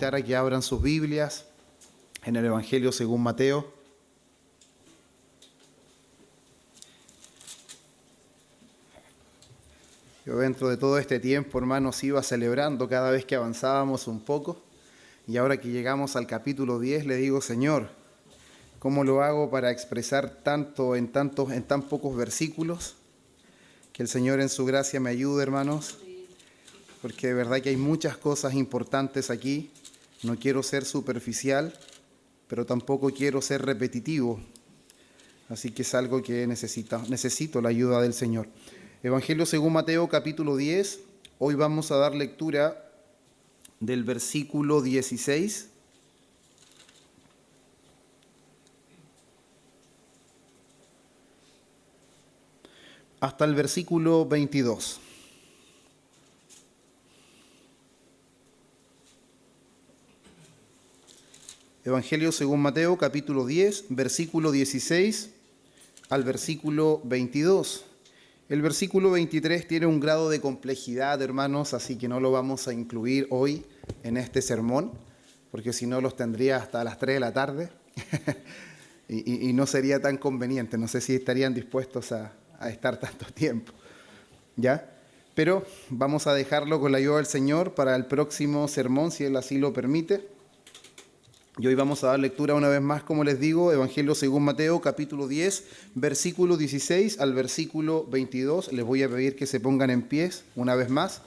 invitar a que abran sus Biblias en el Evangelio según Mateo. Yo dentro de todo este tiempo, hermanos, iba celebrando cada vez que avanzábamos un poco. Y ahora que llegamos al capítulo 10, le digo, Señor, ¿cómo lo hago para expresar tanto en tan pocos versículos? Que el Señor en su gracia me ayude, hermanos, porque de verdad que hay muchas cosas importantes aquí. No quiero ser superficial, pero tampoco quiero ser repetitivo. Así que es algo que necesito la ayuda del Señor. Evangelio según Mateo, capítulo 10. Hoy vamos a dar lectura del versículo 16 hasta el versículo 22. Evangelio según Mateo, capítulo 10, versículo 16 al versículo 22. El versículo 23 tiene un grado de complejidad, hermanos, así que no lo vamos a incluir hoy en este sermón, porque si no los tendría hasta las 3 de la tarde y no sería tan conveniente. No sé si estarían dispuestos a estar tanto tiempo, ¿ya? Pero vamos a dejarlo con la ayuda del Señor para el próximo sermón, si Él así lo permite. Y hoy vamos a dar lectura una vez más, como les digo, Evangelio según Mateo, capítulo 10, versículo 16 al versículo 22. Les voy a pedir que se pongan en pies una vez más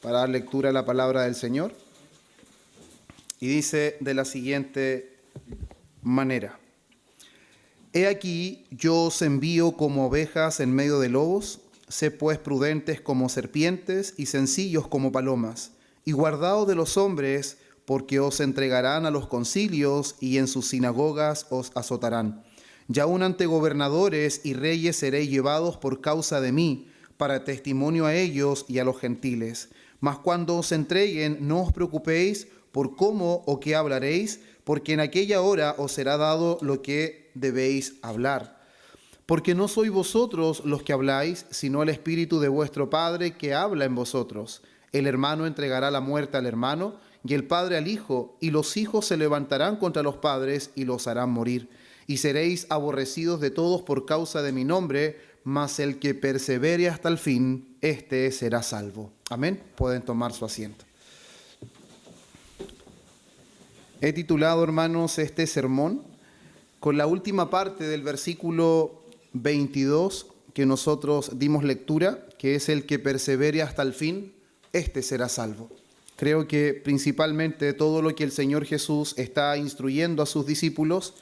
para dar lectura a la palabra del Señor. Y dice de la siguiente manera: He aquí, yo os envío como ovejas en medio de lobos. Sed pues prudentes como serpientes y sencillos como palomas. Y guardaos de los hombres, porque os entregarán a los concilios y en sus sinagogas os azotarán. Y aun ante gobernadores y reyes seréis llevados por causa de mí, para testimonio a ellos y a los gentiles. Mas cuando os entreguen, no os preocupéis por cómo o qué hablaréis, porque en aquella hora os será dado lo que debéis hablar. Porque no sois vosotros los que habláis, sino el Espíritu de vuestro Padre que habla en vosotros. El hermano entregará la muerte al hermano, y el padre al hijo, y los hijos se levantarán contra los padres y los harán morir. Y seréis aborrecidos de todos por causa de mi nombre, mas el que persevere hasta el fin, éste será salvo. Amén. Pueden tomar su asiento. He titulado, hermanos, este sermón con la última parte del versículo 22 que nosotros dimos lectura, que es el que persevere hasta el fin, éste será salvo. Creo que principalmente todo lo que el Señor Jesús está instruyendo a sus discípulos,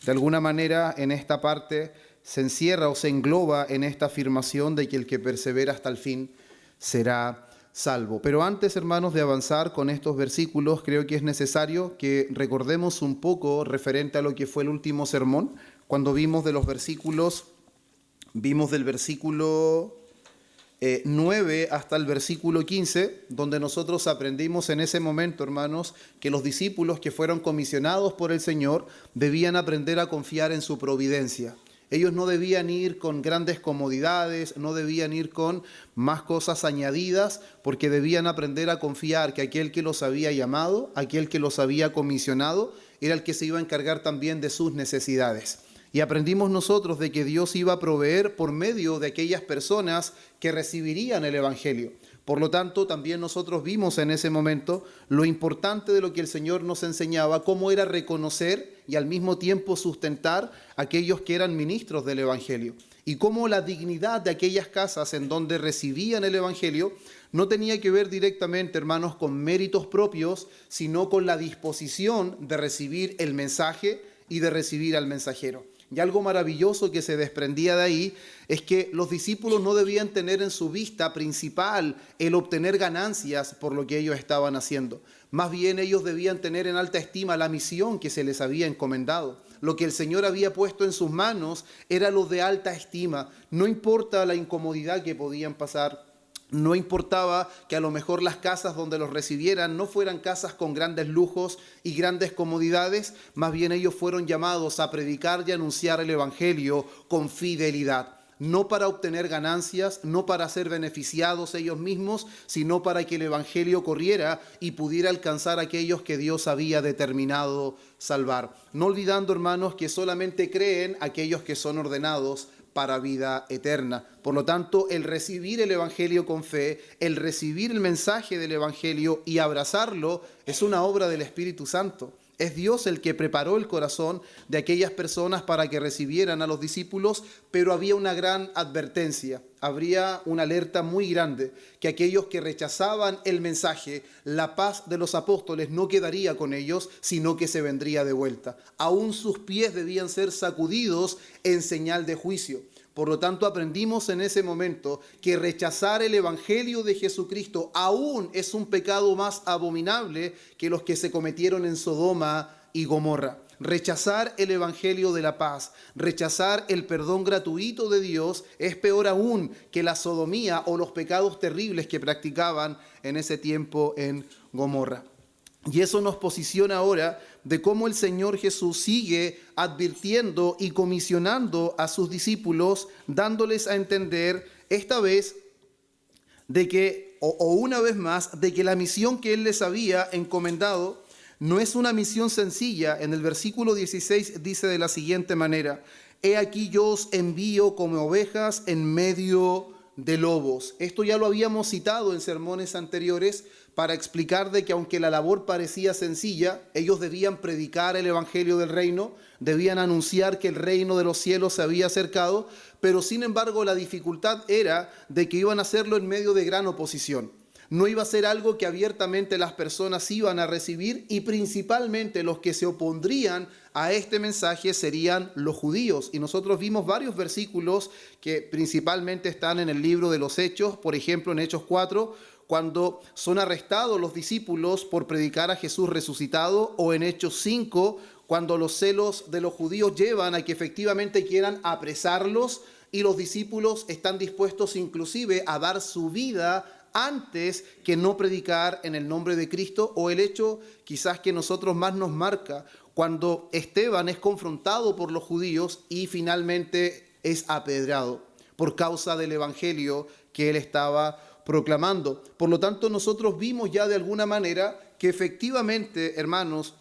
de alguna manera en esta parte se encierra o se engloba en esta afirmación de que el que persevera hasta el fin será salvo. Pero antes, hermanos, de avanzar con estos versículos, creo que es necesario que recordemos un poco referente a lo que fue el último sermón, cuando vimos del versículo 9 hasta el versículo 15, donde nosotros aprendimos en ese momento, hermanos, que los discípulos que fueron comisionados por el Señor debían aprender a confiar en su providencia. Ellos no debían ir con grandes comodidades, no debían ir con más cosas añadidas, porque debían aprender a confiar que aquel que los había llamado, aquel que los había comisionado, era el que se iba a encargar también de sus necesidades. Y aprendimos nosotros de que Dios iba a proveer por medio de aquellas personas que recibirían el Evangelio. Por lo tanto, también nosotros vimos en ese momento lo importante de lo que el Señor nos enseñaba, cómo era reconocer y al mismo tiempo sustentar a aquellos que eran ministros del Evangelio. Y cómo la dignidad de aquellas casas en donde recibían el Evangelio no tenía que ver directamente, hermanos, con méritos propios, sino con la disposición de recibir el mensaje y de recibir al mensajero. Y algo maravilloso que se desprendía de ahí es que los discípulos no debían tener en su vista principal el obtener ganancias por lo que ellos estaban haciendo. Más bien ellos debían tener en alta estima la misión que se les había encomendado. Lo que el Señor había puesto en sus manos era lo de alta estima. No importa la incomodidad que podían pasar. No importaba que a lo mejor las casas donde los recibieran no fueran casas con grandes lujos y grandes comodidades, más bien ellos fueron llamados a predicar y anunciar el Evangelio con fidelidad. no para obtener ganancias, no para ser beneficiados ellos mismos, sino para que el evangelio corriera y pudiera alcanzar a aquellos que Dios había determinado salvar. No olvidando, hermanos, que solamente creen aquellos que son ordenados para vida eterna. Por lo tanto, el recibir el evangelio con fe, el recibir el mensaje del evangelio y abrazarlo es una obra del Espíritu Santo. Es Dios el que preparó el corazón de aquellas personas para que recibieran a los discípulos, pero había una gran advertencia, habría una alerta muy grande, que aquellos que rechazaban el mensaje, la paz de los apóstoles no quedaría con ellos, sino que se vendría de vuelta. Aún sus pies debían ser sacudidos en señal de juicio. Por lo tanto, aprendimos en ese momento que rechazar el evangelio de Jesucristo aún es un pecado más abominable que los que se cometieron en Sodoma y Gomorra. Rechazar el evangelio de la paz, rechazar el perdón gratuito de Dios es peor aún que la sodomía o los pecados terribles que practicaban en ese tiempo en Gomorra. Y eso nos posiciona ahora de cómo el Señor Jesús sigue advirtiendo y comisionando a sus discípulos, dándoles a entender esta vez de que, o una vez más, de que la misión que Él les había encomendado no es una misión sencilla. En el versículo 16 dice de la siguiente manera: He aquí yo os envío como ovejas en medio de lobos. Esto ya lo habíamos citado en sermones anteriores para explicar de que aunque la labor parecía sencilla, ellos debían predicar el evangelio del reino, debían anunciar que el reino de los cielos se había acercado, pero sin embargo la dificultad era de que iban a hacerlo en medio de gran oposición. No iba a ser algo que abiertamente las personas iban a recibir, y principalmente los que se opondrían a este mensaje serían los judíos. Y nosotros vimos varios versículos que principalmente están en el libro de los Hechos, por ejemplo en Hechos 4, cuando son arrestados los discípulos por predicar a Jesús resucitado, o en Hechos 5, cuando los celos de los judíos llevan a que efectivamente quieran apresarlos, y los discípulos están dispuestos inclusive a dar su vida antes que no predicar en el nombre de Cristo. O el hecho quizás que nosotros más nos marca, cuando Esteban es confrontado por los judíos y finalmente es apedreado por causa del evangelio que él estaba proclamando. Por lo tanto, nosotros vimos ya de alguna manera que efectivamente, hermanos,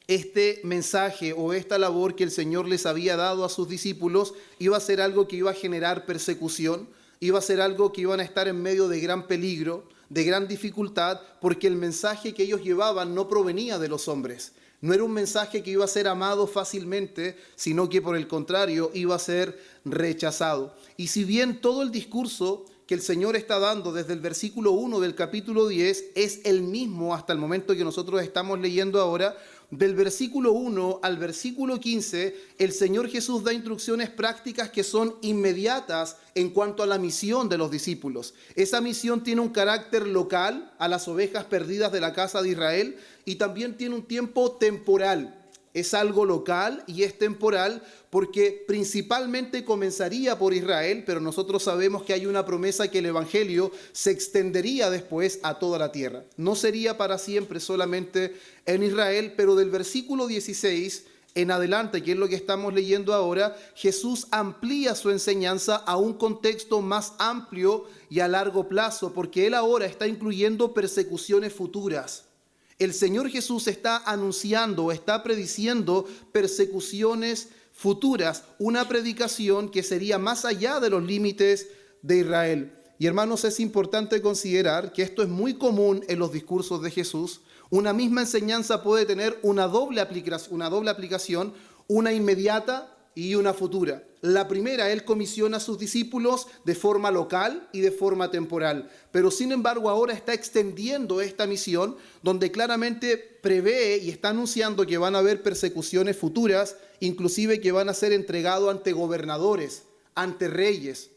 este mensaje o esta labor que el Señor les había dado a sus discípulos iba a ser algo que iba a generar persecución, iba a ser algo que iban a estar en medio de gran peligro, de gran dificultad, porque el mensaje que ellos llevaban no provenía de los hombres. No era un mensaje que iba a ser amado fácilmente, sino que por el contrario iba a ser rechazado. Y si bien todo el discurso que el Señor está dando desde el versículo 1 del capítulo 10 es el mismo hasta el momento que nosotros estamos leyendo ahora, del versículo 1 al versículo 15, el Señor Jesús da instrucciones prácticas que son inmediatas en cuanto a la misión de los discípulos. Esa misión tiene un carácter local, a las ovejas perdidas de la casa de Israel, y también tiene un tiempo temporal. Es algo local y es temporal porque principalmente comenzaría por Israel, pero nosotros sabemos que hay una promesa que el evangelio se extendería después a toda la tierra. No sería para siempre solamente en Israel, pero del versículo 16 en adelante, que es lo que estamos leyendo ahora, Jesús amplía su enseñanza a un contexto más amplio y a largo plazo, porque Él ahora está incluyendo persecuciones futuras. El Señor Jesús está anunciando, está prediciendo persecuciones futuras, una predicación que sería más allá de los límites de Israel. Y hermanos, es importante considerar que esto es muy común en los discursos de Jesús. Una misma enseñanza puede tener una doble aplicación, una inmediata y una futura. La primera, Él comisiona a sus discípulos de forma local y de forma temporal. Pero sin embargo ahora está extendiendo esta misión donde claramente prevé y está anunciando que van a haber persecuciones futuras, inclusive que van a ser entregados ante gobernadores, ante reyes,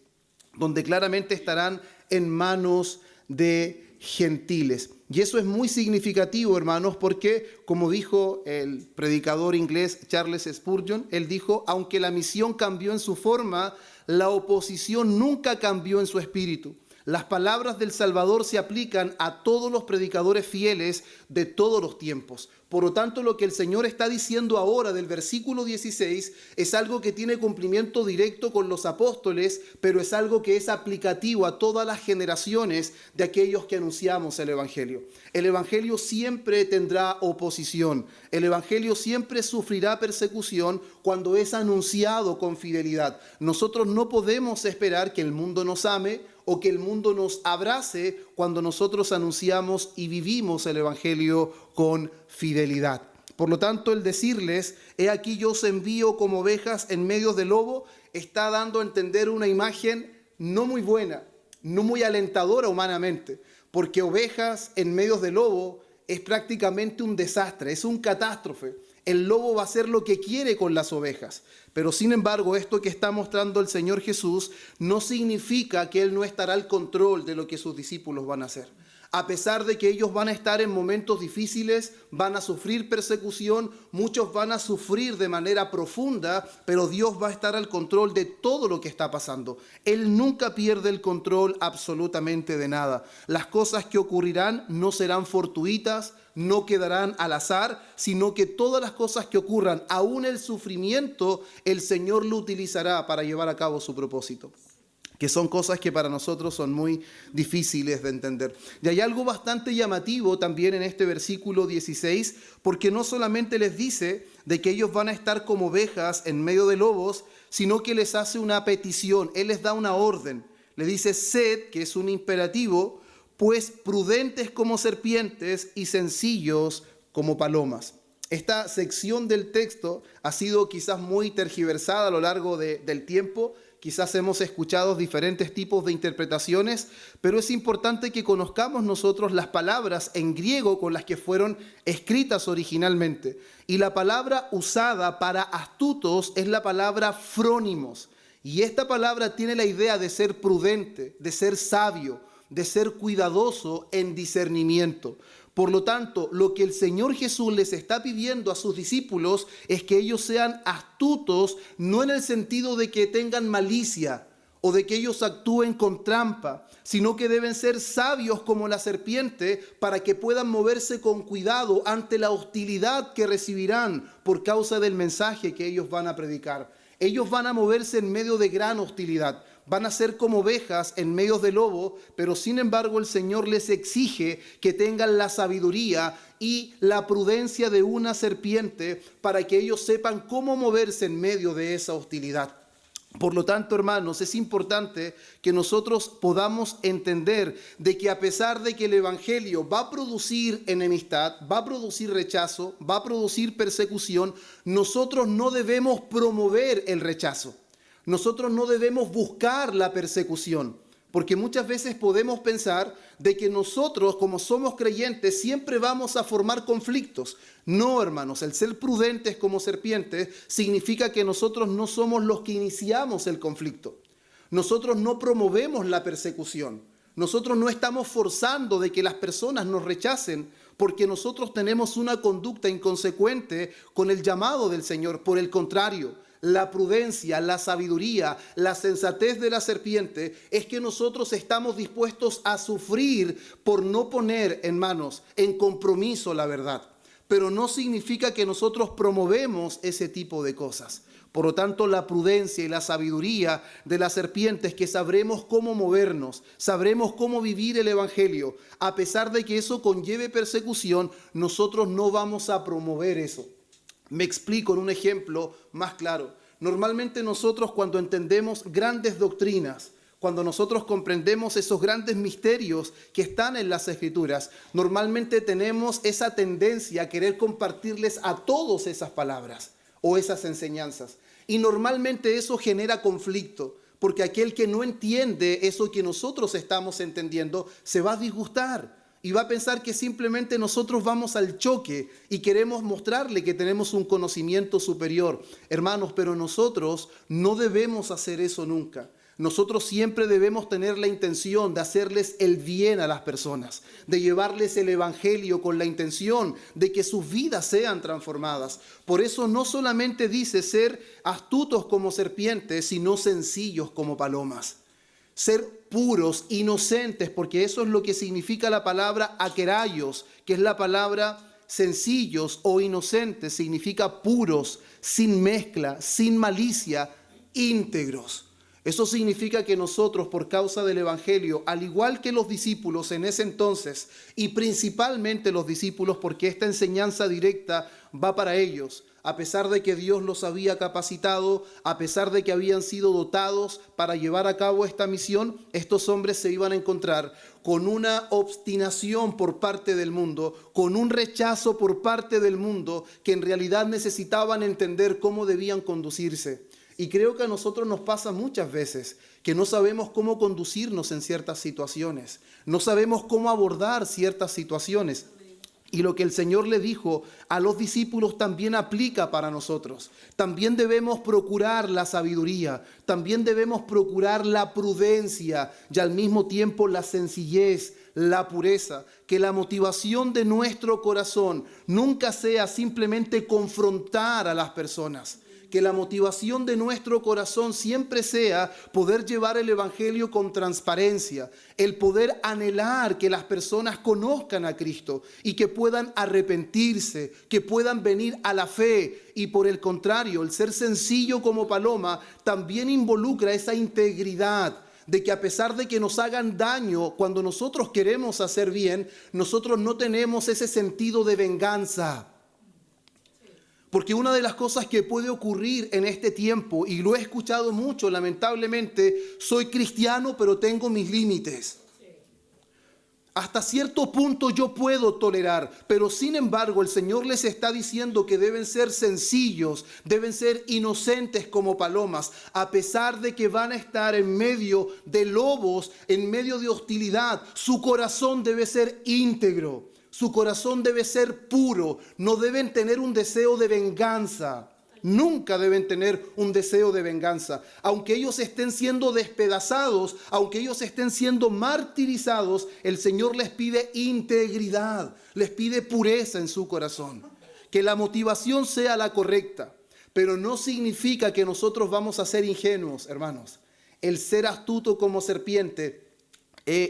donde claramente estarán en manos de gentiles. Y eso es muy significativo, hermanos, porque, como dijo el predicador inglés Charles Spurgeon, él dijo: aunque la misión cambió en su forma, la oposición nunca cambió en su espíritu. Las palabras del Salvador se aplican a todos los predicadores fieles de todos los tiempos. Por lo tanto, lo que el Señor está diciendo ahora del versículo 16 es algo que tiene cumplimiento directo con los apóstoles, pero es algo que es aplicativo a todas las generaciones de aquellos que anunciamos el Evangelio. El Evangelio siempre tendrá oposición. El Evangelio siempre sufrirá persecución cuando es anunciado con fidelidad. Nosotros no podemos esperar que el mundo nos ame o que el mundo nos abrace cuando nosotros anunciamos y vivimos el Evangelio con fidelidad. Por lo tanto, el decirles, he aquí yo os envío como ovejas en medio de lobo, está dando a entender una imagen no muy buena, no muy alentadora humanamente, porque ovejas en medio de lobo es prácticamente un desastre, es un catástrofe. El lobo va a hacer lo que quiere con las ovejas. Pero sin embargo, esto que está mostrando el Señor Jesús no significa que Él no estará al control de lo que sus discípulos van a hacer. A pesar de que ellos van a estar en momentos difíciles, van a sufrir persecución, muchos van a sufrir de manera profunda, pero Dios va a estar al control de todo lo que está pasando. Él nunca pierde el control absolutamente de nada. Las cosas que ocurrirán no serán fortuitas, no quedarán al azar, sino que todas las cosas que ocurran, aún el sufrimiento, el Señor lo utilizará para llevar a cabo su propósito, que son cosas que para nosotros son muy difíciles de entender. Y hay algo bastante llamativo también en este versículo 16, porque no solamente les dice de que ellos van a estar como ovejas en medio de lobos, sino que les hace una petición, Él les da una orden. Le dice, sed, que es un imperativo, pues prudentes como serpientes y sencillos como palomas. Esta sección del texto ha sido quizás muy tergiversada a lo largo del tiempo. Quizás hemos escuchado diferentes tipos de interpretaciones, pero es importante que conozcamos nosotros las palabras en griego con las que fueron escritas originalmente. Y la palabra usada para astutos es la palabra frónimos. Y esta palabra tiene la idea de ser prudente, de ser sabio, de ser cuidadoso en discernimiento. Por lo tanto, lo que el Señor Jesús les está pidiendo a sus discípulos es que ellos sean astutos, no en el sentido de que tengan malicia o de que ellos actúen con trampa, sino que deben ser sabios como la serpiente para que puedan moverse con cuidado ante la hostilidad que recibirán por causa del mensaje que ellos van a predicar. Ellos van a moverse en medio de gran hostilidad. Van a ser como ovejas en medio de lobo, pero sin embargo el Señor les exige que tengan la sabiduría y la prudencia de una serpiente para que ellos sepan cómo moverse en medio de esa hostilidad. Por lo tanto, hermanos, es importante que nosotros podamos entender de que a pesar de que el Evangelio va a producir enemistad, va a producir rechazo, va a producir persecución, nosotros no debemos promover el rechazo. Nosotros no debemos buscar la persecución, porque muchas veces podemos pensar de que nosotros, como somos creyentes, siempre vamos a formar conflictos. No, hermanos, el ser prudentes como serpientes significa que nosotros no somos los que iniciamos el conflicto. Nosotros no promovemos la persecución. Nosotros no estamos forzando de que las personas nos rechacen porque nosotros tenemos una conducta inconsecuente con el llamado del Señor. Por el contrario, la prudencia, la sabiduría, la sensatez de la serpiente es que nosotros estamos dispuestos a sufrir por no poner en compromiso la verdad. Pero no significa que nosotros promovemos ese tipo de cosas. Por lo tanto, la prudencia y la sabiduría de la serpiente es que sabremos cómo movernos, sabremos cómo vivir el Evangelio. A pesar de que eso conlleve persecución, nosotros no vamos a promover eso. Me explico en un ejemplo más claro. Normalmente nosotros cuando entendemos grandes doctrinas, cuando nosotros comprendemos esos grandes misterios que están en las Escrituras, normalmente tenemos esa tendencia a querer compartirles a todos esas palabras o esas enseñanzas. Y normalmente eso genera conflicto, porque aquel que no entiende eso que nosotros estamos entendiendo se va a disgustar. Y va a pensar que simplemente nosotros vamos al choque y queremos mostrarle que tenemos un conocimiento superior. Hermanos, pero nosotros no debemos hacer eso nunca. Nosotros siempre debemos tener la intención de hacerles el bien a las personas, de llevarles el Evangelio con la intención de que sus vidas sean transformadas. Por eso no solamente dice ser astutos como serpientes, sino sencillos como palomas. ser puros, inocentes, porque eso es lo que significa la palabra akeraios, que es la palabra sencillos o inocentes, significa puros, sin mezcla, sin malicia, íntegros. Eso significa que nosotros, por causa del Evangelio, al igual que los discípulos en ese entonces, y principalmente los discípulos, porque esta enseñanza directa va para ellos, a pesar de que Dios los había capacitado, a pesar de que habían sido dotados para llevar a cabo esta misión, estos hombres se iban a encontrar con una obstinación por parte del mundo, con un rechazo por parte del mundo, que en realidad necesitaban entender cómo debían conducirse. Y creo que a nosotros nos pasa muchas veces que no sabemos cómo conducirnos en ciertas situaciones, no sabemos cómo abordar ciertas situaciones. Y lo que el Señor le dijo a los discípulos también aplica para nosotros. También debemos procurar la sabiduría, también debemos procurar la prudencia y al mismo tiempo la sencillez, la pureza. Que la motivación de nuestro corazón nunca sea simplemente confrontar a las personas. Que la motivación de nuestro corazón siempre sea poder llevar el Evangelio con transparencia, el poder anhelar que las personas conozcan a Cristo y que puedan arrepentirse, que puedan venir a la fe. Y por el contrario, el ser sencillo como paloma también involucra esa integridad de que a pesar de que nos hagan daño, cuando nosotros queremos hacer bien, nosotros no tenemos ese sentido de venganza. Porque una de las cosas que puede ocurrir en este tiempo, y lo he escuchado mucho, lamentablemente, soy cristiano, pero tengo mis límites. Hasta cierto punto yo puedo tolerar, pero sin embargo el Señor les está diciendo que deben ser sencillos, deben ser inocentes como palomas, a pesar de que van a estar en medio de lobos, en medio de hostilidad. Su corazón debe ser íntegro. Su corazón debe ser puro, no deben tener un deseo de venganza, nunca deben tener un deseo de venganza. Aunque ellos estén siendo despedazados, aunque ellos estén siendo martirizados, el Señor les pide integridad, les pide pureza en su corazón. Que la motivación sea la correcta, pero no significa que nosotros vamos a ser ingenuos, hermanos. El ser astuto como serpiente,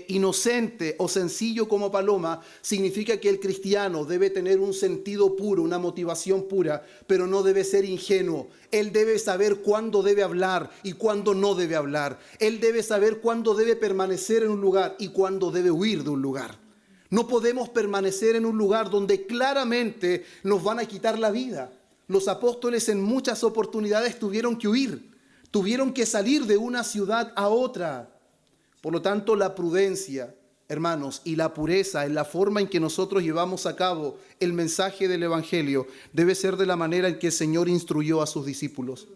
inocente o sencillo como paloma, significa que el cristiano debe tener un sentido puro, una motivación pura, pero no debe ser ingenuo. Él debe saber cuándo debe hablar y cuándo no debe hablar. Él debe saber cuándo debe permanecer en un lugar y cuándo debe huir de un lugar. No podemos permanecer en un lugar donde claramente nos van a quitar la vida. Los apóstoles en muchas oportunidades tuvieron que huir, tuvieron que salir de una ciudad a otra. Por lo tanto, la prudencia, hermanos, y la pureza en la forma en que nosotros llevamos a cabo el mensaje del Evangelio debe ser de la manera en que el Señor instruyó a sus discípulos.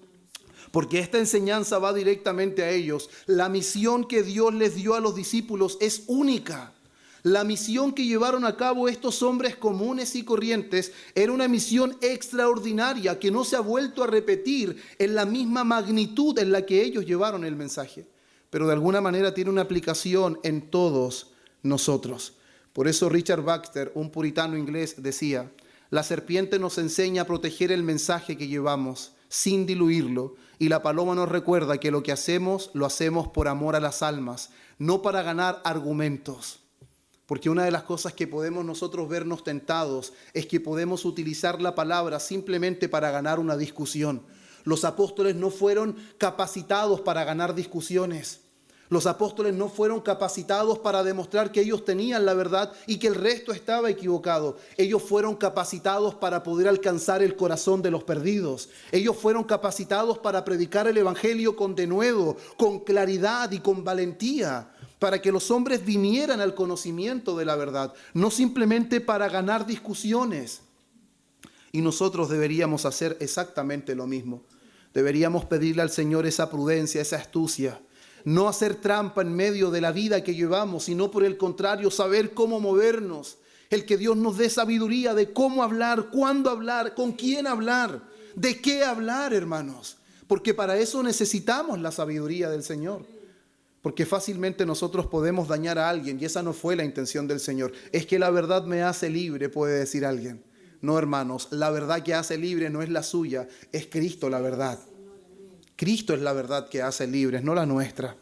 Porque esta enseñanza va directamente a ellos. La misión que Dios les dio a los discípulos es única. La misión que llevaron a cabo estos hombres comunes y corrientes era una misión extraordinaria que no se ha vuelto a repetir en la misma magnitud en la que ellos llevaron el mensaje. Pero de alguna manera tiene una aplicación en todos nosotros. Por eso Richard Baxter, un puritano inglés, decía: la serpiente nos enseña a proteger el mensaje que llevamos sin diluirlo, y la paloma nos recuerda que lo que hacemos, lo hacemos por amor a las almas, no para ganar argumentos. Porque una de las cosas que podemos nosotros vernos tentados es que podemos utilizar la palabra simplemente para ganar una discusión. Los apóstoles no fueron capacitados para ganar discusiones. Los apóstoles no fueron capacitados para demostrar que ellos tenían la verdad y que el resto estaba equivocado. Ellos fueron capacitados para poder alcanzar el corazón de los perdidos. Ellos fueron capacitados para predicar el Evangelio con denuedo, con claridad y con valentía, para que los hombres vinieran al conocimiento de la verdad, no simplemente para ganar discusiones. Y nosotros deberíamos hacer exactamente lo mismo. Deberíamos pedirle al Señor esa prudencia, esa astucia. No hacer trampa en medio de la vida que llevamos, sino por el contrario, saber cómo movernos. El que Dios nos dé sabiduría de cómo hablar, cuándo hablar, con quién hablar, de qué hablar, hermanos. Porque para eso necesitamos la sabiduría del Señor. Porque fácilmente nosotros podemos dañar a alguien y esa no fue la intención del Señor. Es que la verdad me hace libre, puede decir alguien. No, hermanos, la verdad que hace libre no es la suya, es Cristo la verdad. Cristo es la verdad que hace libres, no la nuestra.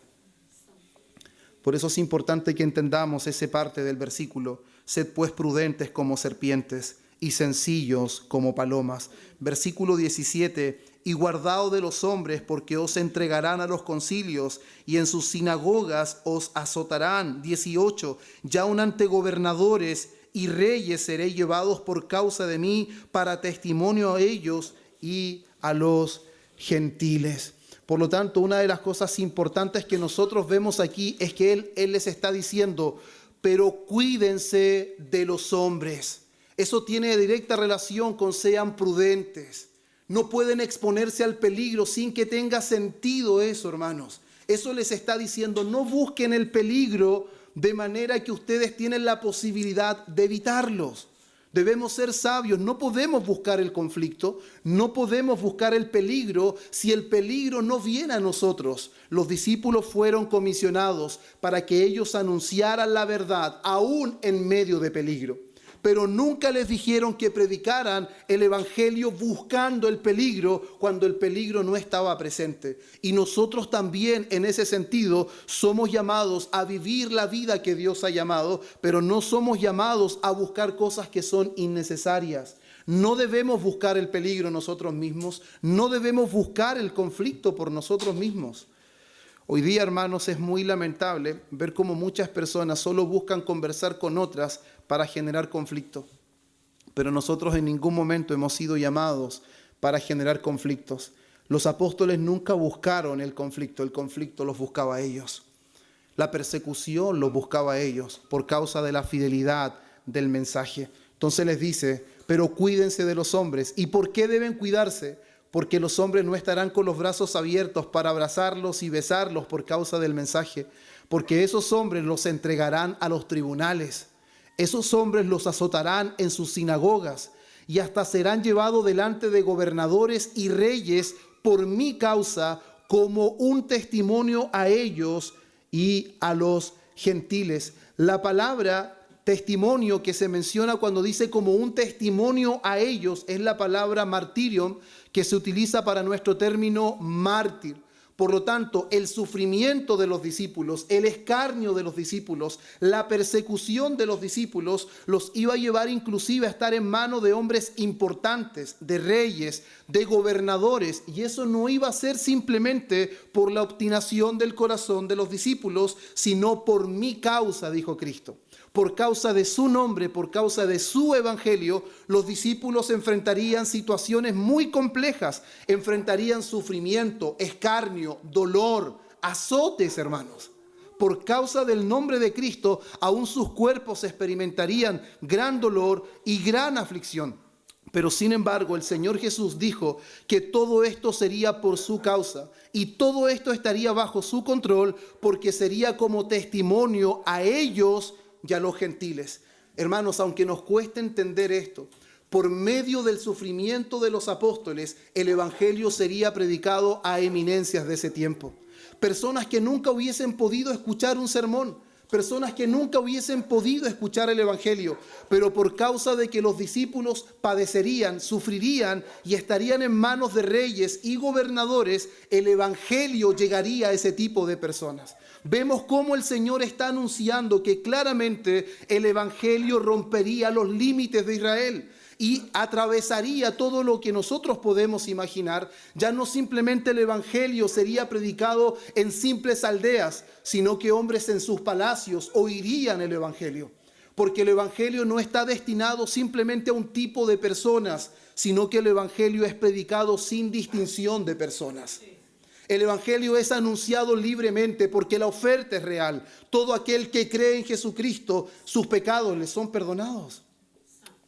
Por eso es importante que entendamos esa parte del versículo. Sed pues prudentes como serpientes y sencillos como palomas. Versículo 17. Y guardaos de los hombres, porque os entregarán a los concilios y en sus sinagogas os azotarán. 18. Ya aun ante gobernadores y reyes seréis llevados por causa de mí para testimonio a ellos y a los gentiles. Por lo tanto, una de las cosas importantes que nosotros vemos aquí es que Él les está diciendo, pero cuídense de los hombres. Eso tiene directa relación con sean prudentes. No pueden exponerse al peligro sin que tenga sentido eso, hermanos. Eso les está diciendo, no busquen el peligro de manera que ustedes tienen la posibilidad de evitarlos. Debemos ser sabios, no podemos buscar el conflicto, no podemos buscar el peligro si el peligro no viene a nosotros. Los discípulos fueron comisionados para que ellos anunciaran la verdad, aún en medio de peligro. Pero nunca les dijeron que predicaran el evangelio buscando el peligro cuando el peligro no estaba presente. Y nosotros también en ese sentido somos llamados a vivir la vida que Dios ha llamado, pero no somos llamados a buscar cosas que son innecesarias. No debemos buscar el peligro nosotros mismos, no debemos buscar el conflicto por nosotros mismos. Hoy día, hermanos, es muy lamentable ver cómo muchas personas solo buscan conversar con otras para generar conflicto. Pero nosotros en ningún momento hemos sido llamados para generar conflictos. Los apóstoles nunca buscaron el conflicto los buscaba a ellos. La persecución los buscaba a ellos por causa de la fidelidad del mensaje. Entonces les dice, pero cuídense de los hombres. ¿Y por qué deben cuidarse? Porque los hombres no estarán con los brazos abiertos para abrazarlos y besarlos por causa del mensaje, porque esos hombres los entregarán a los tribunales, esos hombres los azotarán en sus sinagogas y hasta serán llevados delante de gobernadores y reyes por mi causa como un testimonio a ellos y a los gentiles. La palabra testimonio que se menciona cuando dice como un testimonio a ellos es la palabra martirium, que se utiliza para nuestro término mártir. Por lo tanto, el sufrimiento de los discípulos, el escarnio de los discípulos, la persecución de los discípulos los iba a llevar inclusive a estar en manos de hombres importantes, de reyes, de gobernadores. Y eso no iba a ser simplemente por la obstinación del corazón de los discípulos, sino por mi causa, dijo Cristo. Por causa de su nombre, por causa de su evangelio, los discípulos enfrentarían situaciones muy complejas, enfrentarían sufrimiento, escarnio, dolor, azotes, hermanos. Por causa del nombre de Cristo, aún sus cuerpos experimentarían gran dolor y gran aflicción. Pero sin embargo, el Señor Jesús dijo que todo esto sería por su causa y todo esto estaría bajo su control porque sería como testimonio a ellos y a los gentiles. Hermanos, aunque nos cueste entender esto, por medio del sufrimiento de los apóstoles, el evangelio sería predicado a eminencias de ese tiempo. Personas que nunca hubiesen podido escuchar un sermón, personas que nunca hubiesen podido escuchar el evangelio, pero por causa de que los discípulos padecerían, sufrirían y estarían en manos de reyes y gobernadores, el evangelio llegaría a ese tipo de personas. Vemos cómo el Señor está anunciando que claramente el evangelio rompería los límites de Israel y atravesaría todo lo que nosotros podemos imaginar. Ya no simplemente el evangelio sería predicado en simples aldeas, sino que hombres en sus palacios oirían el evangelio. Porque el evangelio no está destinado simplemente a un tipo de personas, sino que el evangelio es predicado sin distinción de personas. El evangelio es anunciado libremente porque la oferta es real. Todo aquel que cree en Jesucristo, sus pecados le son perdonados.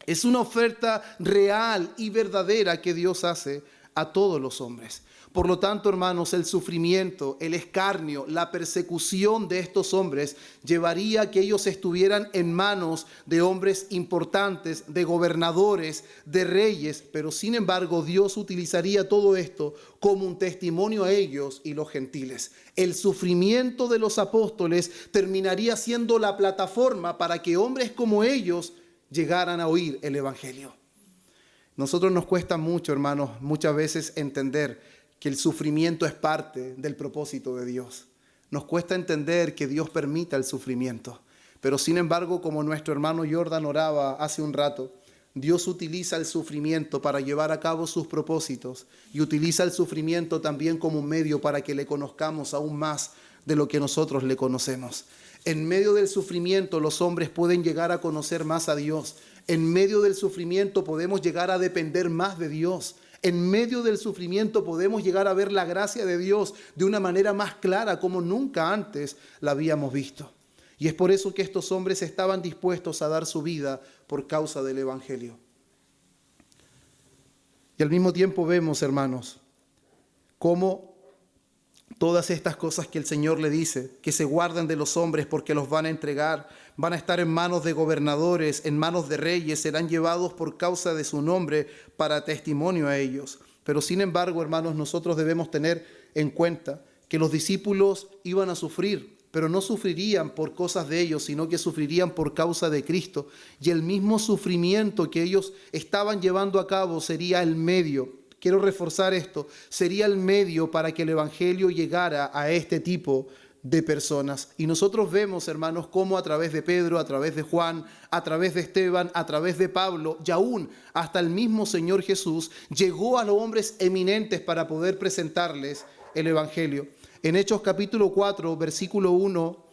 Es una oferta real y verdadera que Dios hace a todos los hombres. Por lo tanto, hermanos, el sufrimiento, el escarnio, la persecución de estos hombres llevaría a que ellos estuvieran en manos de hombres importantes, de gobernadores, de reyes, pero sin embargo Dios utilizaría todo esto como un testimonio a ellos y los gentiles. El sufrimiento de los apóstoles terminaría siendo la plataforma para que hombres como ellos llegaran a oír el evangelio. Nosotros nos cuesta mucho, hermanos, muchas veces entender que el sufrimiento es parte del propósito de Dios. Nos cuesta entender que Dios permita el sufrimiento. Pero sin embargo, como nuestro hermano Jordan oraba hace un rato, Dios utiliza el sufrimiento para llevar a cabo sus propósitos y utiliza el sufrimiento también como un medio para que le conozcamos aún más de lo que nosotros le conocemos. En medio del sufrimiento los hombres pueden llegar a conocer más a Dios. En medio del sufrimiento podemos llegar a depender más de Dios. En medio del sufrimiento podemos llegar a ver la gracia de Dios de una manera más clara como nunca antes la habíamos visto. Y es por eso que estos hombres estaban dispuestos a dar su vida por causa del Evangelio. Y al mismo tiempo vemos, hermanos, cómo todas estas cosas que el Señor le dice, que se guarden de los hombres porque los van a entregar, van a estar en manos de gobernadores, en manos de reyes, serán llevados por causa de su nombre para testimonio a ellos. Pero sin embargo, hermanos, nosotros debemos tener en cuenta que los discípulos iban a sufrir, pero no sufrirían por cosas de ellos, sino que sufrirían por causa de Cristo. Y el mismo sufrimiento que ellos estaban llevando a cabo sería el medio. Quiero reforzar esto, sería el medio para que el Evangelio llegara a este tipo de personas. Y nosotros vemos, hermanos, cómo a través de Pedro, a través de Juan, a través de Esteban, a través de Pablo, y aún hasta el mismo Señor Jesús, llegó a los hombres eminentes para poder presentarles el Evangelio. En Hechos capítulo 4, versículo 1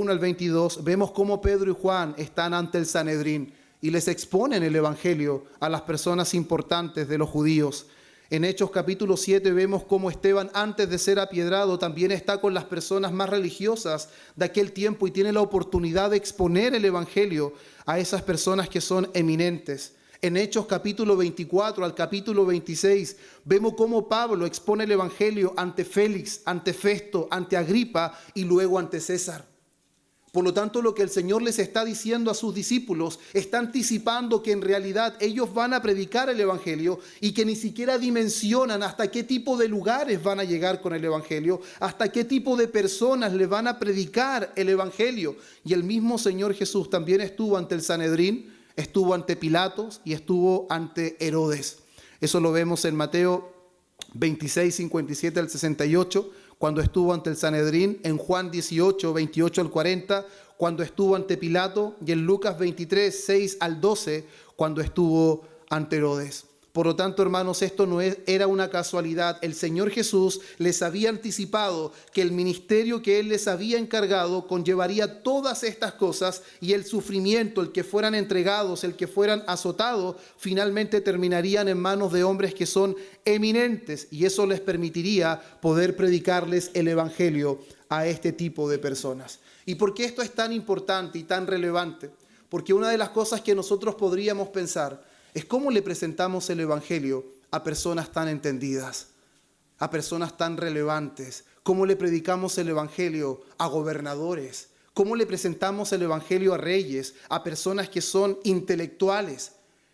al 22, vemos cómo Pedro y Juan están ante el Sanedrín y les exponen el Evangelio a las personas importantes de los judíos. En Hechos capítulo 7 vemos cómo Esteban, antes de ser apiedrado, también está con las personas más religiosas de aquel tiempo y tiene la oportunidad de exponer el Evangelio a esas personas que son eminentes. En Hechos capítulo 24 al capítulo 26 vemos cómo Pablo expone el Evangelio ante Félix, ante Festo, ante Agripa y luego ante César. Por lo tanto, lo que el Señor les está diciendo a sus discípulos está anticipando que en realidad ellos van a predicar el Evangelio y que ni siquiera dimensionan hasta qué tipo de lugares van a llegar con el Evangelio, hasta qué tipo de personas le van a predicar el Evangelio. Y el mismo Señor Jesús también estuvo ante el Sanedrín, estuvo ante Pilatos y estuvo ante Herodes. Eso lo vemos en Mateo 26, 57 al 68, cuando estuvo ante el Sanedrín, en Juan 18, 28 al 40, cuando estuvo ante Pilato, y en Lucas 23, 6 al 12, cuando estuvo ante Herodes. Por lo tanto, hermanos, esto no era una casualidad. El Señor Jesús les había anticipado que el ministerio que Él les había encargado conllevaría todas estas cosas y el sufrimiento, el que fueran entregados, el que fueran azotados, finalmente terminarían en manos de hombres que son eminentes y eso les permitiría poder predicarles el Evangelio a este tipo de personas. ¿Y por qué esto es tan importante y tan relevante? Porque una de las cosas que nosotros podríamos pensar es cómo le presentamos el Evangelio a personas tan entendidas, a personas tan relevantes. Cómo le predicamos el Evangelio a gobernadores. Cómo le presentamos el Evangelio a reyes, a personas que son intelectuales.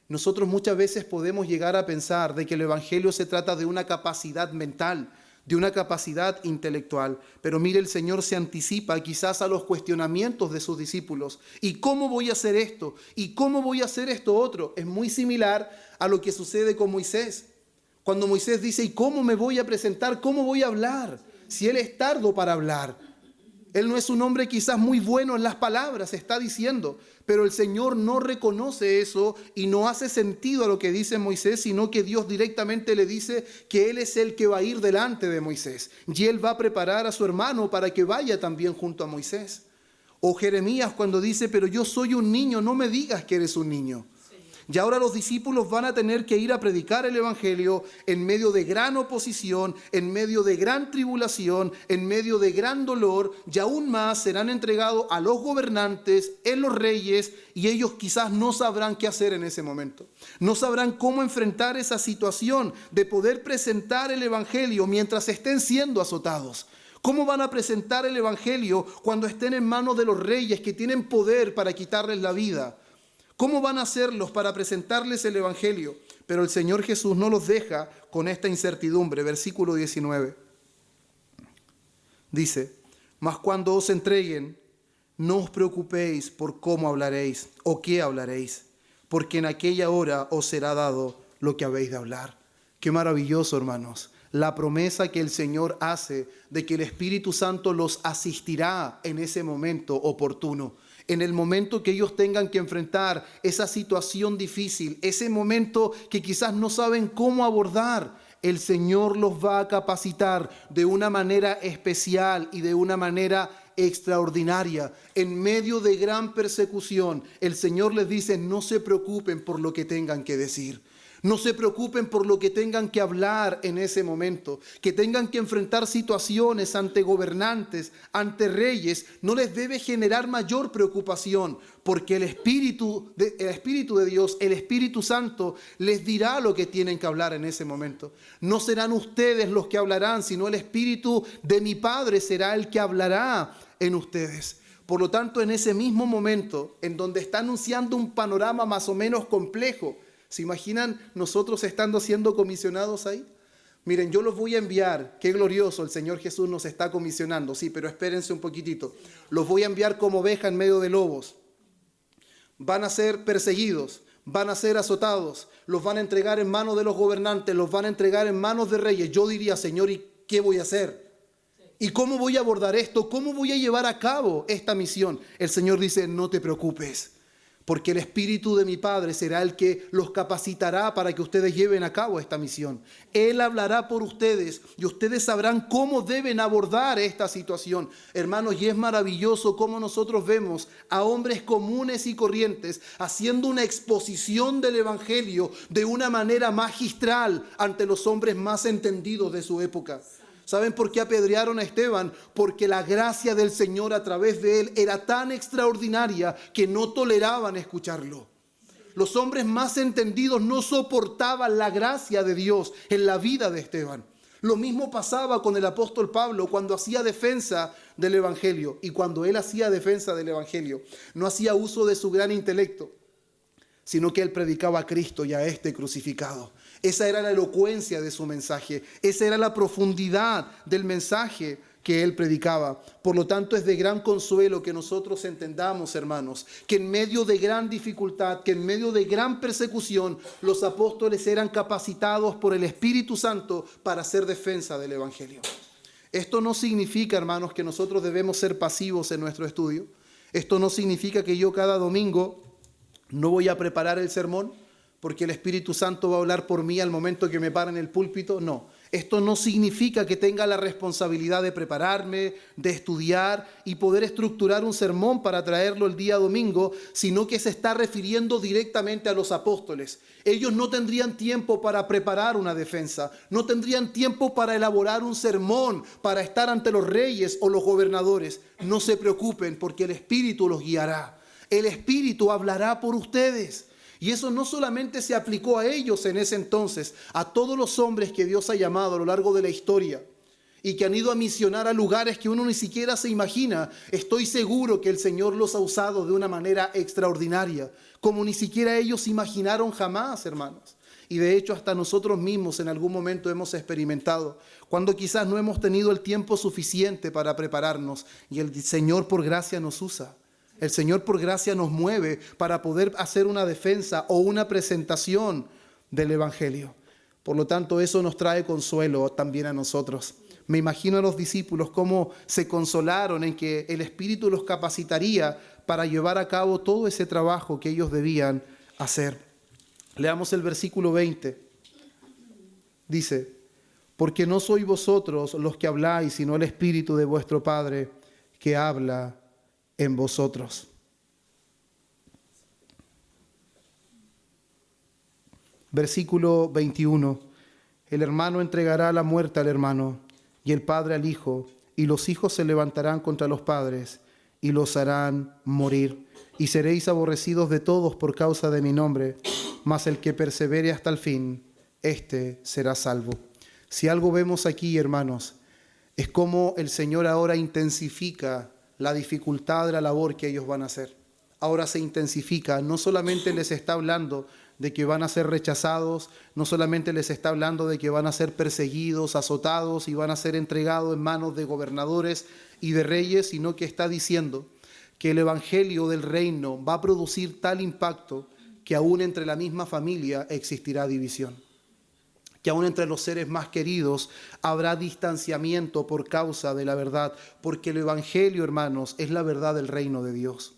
Nosotros muchas veces podemos llegar a pensar de que el Evangelio se trata de una capacidad mental, de una capacidad intelectual. Pero mire, el Señor se anticipa quizás a los cuestionamientos de sus discípulos. ¿Y cómo voy a hacer esto? ¿Y cómo voy a hacer esto otro? Es muy similar a lo que sucede con Moisés. Cuando Moisés dice, ¿y cómo me voy a presentar? ¿Cómo voy a hablar? Si él es tardo para hablar. Él no es un hombre quizás muy bueno en las palabras, está diciendo, pero el Señor no reconoce eso y no hace sentido a lo que dice Moisés, sino que Dios directamente le dice que Él es el que va a ir delante de Moisés y Él va a preparar a su hermano para que vaya también junto a Moisés. O Jeremías cuando dice, pero yo soy un niño, no me digas que eres un niño. Y ahora los discípulos van a tener que ir a predicar el Evangelio en medio de gran oposición, en medio de gran tribulación, en medio de gran dolor, y aún más serán entregados a los gobernantes, en los reyes, y ellos quizás no sabrán qué hacer en ese momento. No sabrán cómo enfrentar esa situación de poder presentar el Evangelio mientras estén siendo azotados. ¿Cómo van a presentar el Evangelio cuando estén en manos de los reyes que tienen poder para quitarles la vida? ¿Cómo van a hacerlos para presentarles el Evangelio? Pero el Señor Jesús no los deja con esta incertidumbre. Versículo 19. Dice, mas cuando os entreguen, no os preocupéis por cómo hablaréis o qué hablaréis, porque en aquella hora os será dado lo que habéis de hablar. Qué maravilloso, hermanos. la promesa que el Señor hace de que el Espíritu Santo los asistirá en ese momento oportuno. En el momento que ellos tengan que enfrentar esa situación difícil, ese momento que quizás no saben cómo abordar, el Señor los va a capacitar de una manera especial y de una manera extraordinaria. En medio de gran persecución, el Señor les dice: no se preocupen por lo que tengan que decir. No se preocupen por lo que tengan que hablar en ese momento, que tengan que enfrentar situaciones ante gobernantes, ante reyes. No les debe generar mayor preocupación, porque el Espíritu de Dios, el Espíritu Santo, les dirá lo que tienen que hablar en ese momento. No serán ustedes los que hablarán, sino el Espíritu de mi Padre será el que hablará en ustedes. Por lo tanto, en ese mismo momento, en donde está anunciando un panorama más o menos complejo, ¿se imaginan nosotros siendo comisionados ahí? Miren, yo los voy a enviar. Qué glorioso, el Señor Jesús nos está comisionando. Sí, pero espérense un poquitito. Los voy a enviar como ovejas en medio de lobos. Van a ser perseguidos, van a ser azotados, los van a entregar en manos de los gobernantes, los van a entregar en manos de reyes. Yo diría: Señor, ¿y qué voy a hacer? ¿Y cómo voy a abordar esto? ¿Cómo voy a llevar a cabo esta misión? El Señor dice: no te preocupes, porque el Espíritu de mi Padre será el que los capacitará para que ustedes lleven a cabo esta misión. Él hablará por ustedes y ustedes sabrán cómo deben abordar esta situación. Hermanos, y es maravilloso cómo nosotros vemos a hombres comunes y corrientes haciendo una exposición del Evangelio de una manera magistral ante los hombres más entendidos de su época. ¿Saben por qué apedrearon a Esteban? Porque la gracia del Señor a través de él era tan extraordinaria que no toleraban escucharlo. Los hombres más entendidos no soportaban la gracia de Dios en la vida de Esteban. Lo mismo pasaba con el apóstol Pablo cuando hacía defensa del Evangelio. Y cuando él hacía defensa del Evangelio, no hacía uso de su gran intelecto, sino que él predicaba a Cristo y a este crucificado. Esa era la elocuencia de su mensaje, esa era la profundidad del mensaje que él predicaba. Por lo tanto, es de gran consuelo que nosotros entendamos, hermanos, que en medio de gran dificultad, que en medio de gran persecución, los apóstoles eran capacitados por el Espíritu Santo para hacer defensa del Evangelio. Esto no significa, hermanos, que nosotros debemos ser pasivos en nuestro estudio. Esto no significa que yo cada domingo no voy a preparar el sermón porque el Espíritu Santo va a hablar por mí al momento que me pare en el púlpito. No, esto no significa que tenga la responsabilidad de prepararme, de estudiar y poder estructurar un sermón para traerlo el día domingo, sino que se está refiriendo directamente a los apóstoles. Ellos no tendrían tiempo para preparar una defensa, no tendrían tiempo para elaborar un sermón, para estar ante los reyes o los gobernadores. No se preocupen, porque el Espíritu los guiará. El Espíritu hablará por ustedes. Y eso no solamente se aplicó a ellos en ese entonces, a todos los hombres que Dios ha llamado a lo largo de la historia y que han ido a misionar a lugares que uno ni siquiera se imagina. Estoy seguro que el Señor los ha usado de una manera extraordinaria, como ni siquiera ellos imaginaron jamás, hermanos. Y de hecho hasta nosotros mismos en algún momento hemos experimentado, cuando quizás no hemos tenido el tiempo suficiente para prepararnos, y el Señor por gracia nos usa. El Señor por gracia nos mueve para poder hacer una defensa o una presentación del Evangelio. Por lo tanto, eso nos trae consuelo también a nosotros. Me imagino a los discípulos cómo se consolaron en que el Espíritu los capacitaría para llevar a cabo todo ese trabajo que ellos debían hacer. Leamos el versículo 20. Dice: porque no sois vosotros los que habláis, sino el Espíritu de vuestro Padre que habla en vosotros. Versículo 21. El hermano entregará la muerte al hermano, y el padre al hijo, y los hijos se levantarán contra los padres, y los harán morir. Y seréis aborrecidos de todos por causa de mi nombre, mas el que persevere hasta el fin, éste será salvo. Si algo vemos aquí, hermanos, es cómo el Señor ahora intensifica la dificultad de la labor que ellos van a hacer. Ahora se intensifica, no solamente les está hablando de que van a ser rechazados, no solamente les está hablando de que van a ser perseguidos, azotados y van a ser entregados en manos de gobernadores y de reyes, sino que está diciendo que el evangelio del reino va a producir tal impacto que aún entre la misma familia existirá división. que aún entre los seres más queridos habrá distanciamiento por causa de la verdad, porque el Evangelio, hermanos, es la verdad del reino de Dios.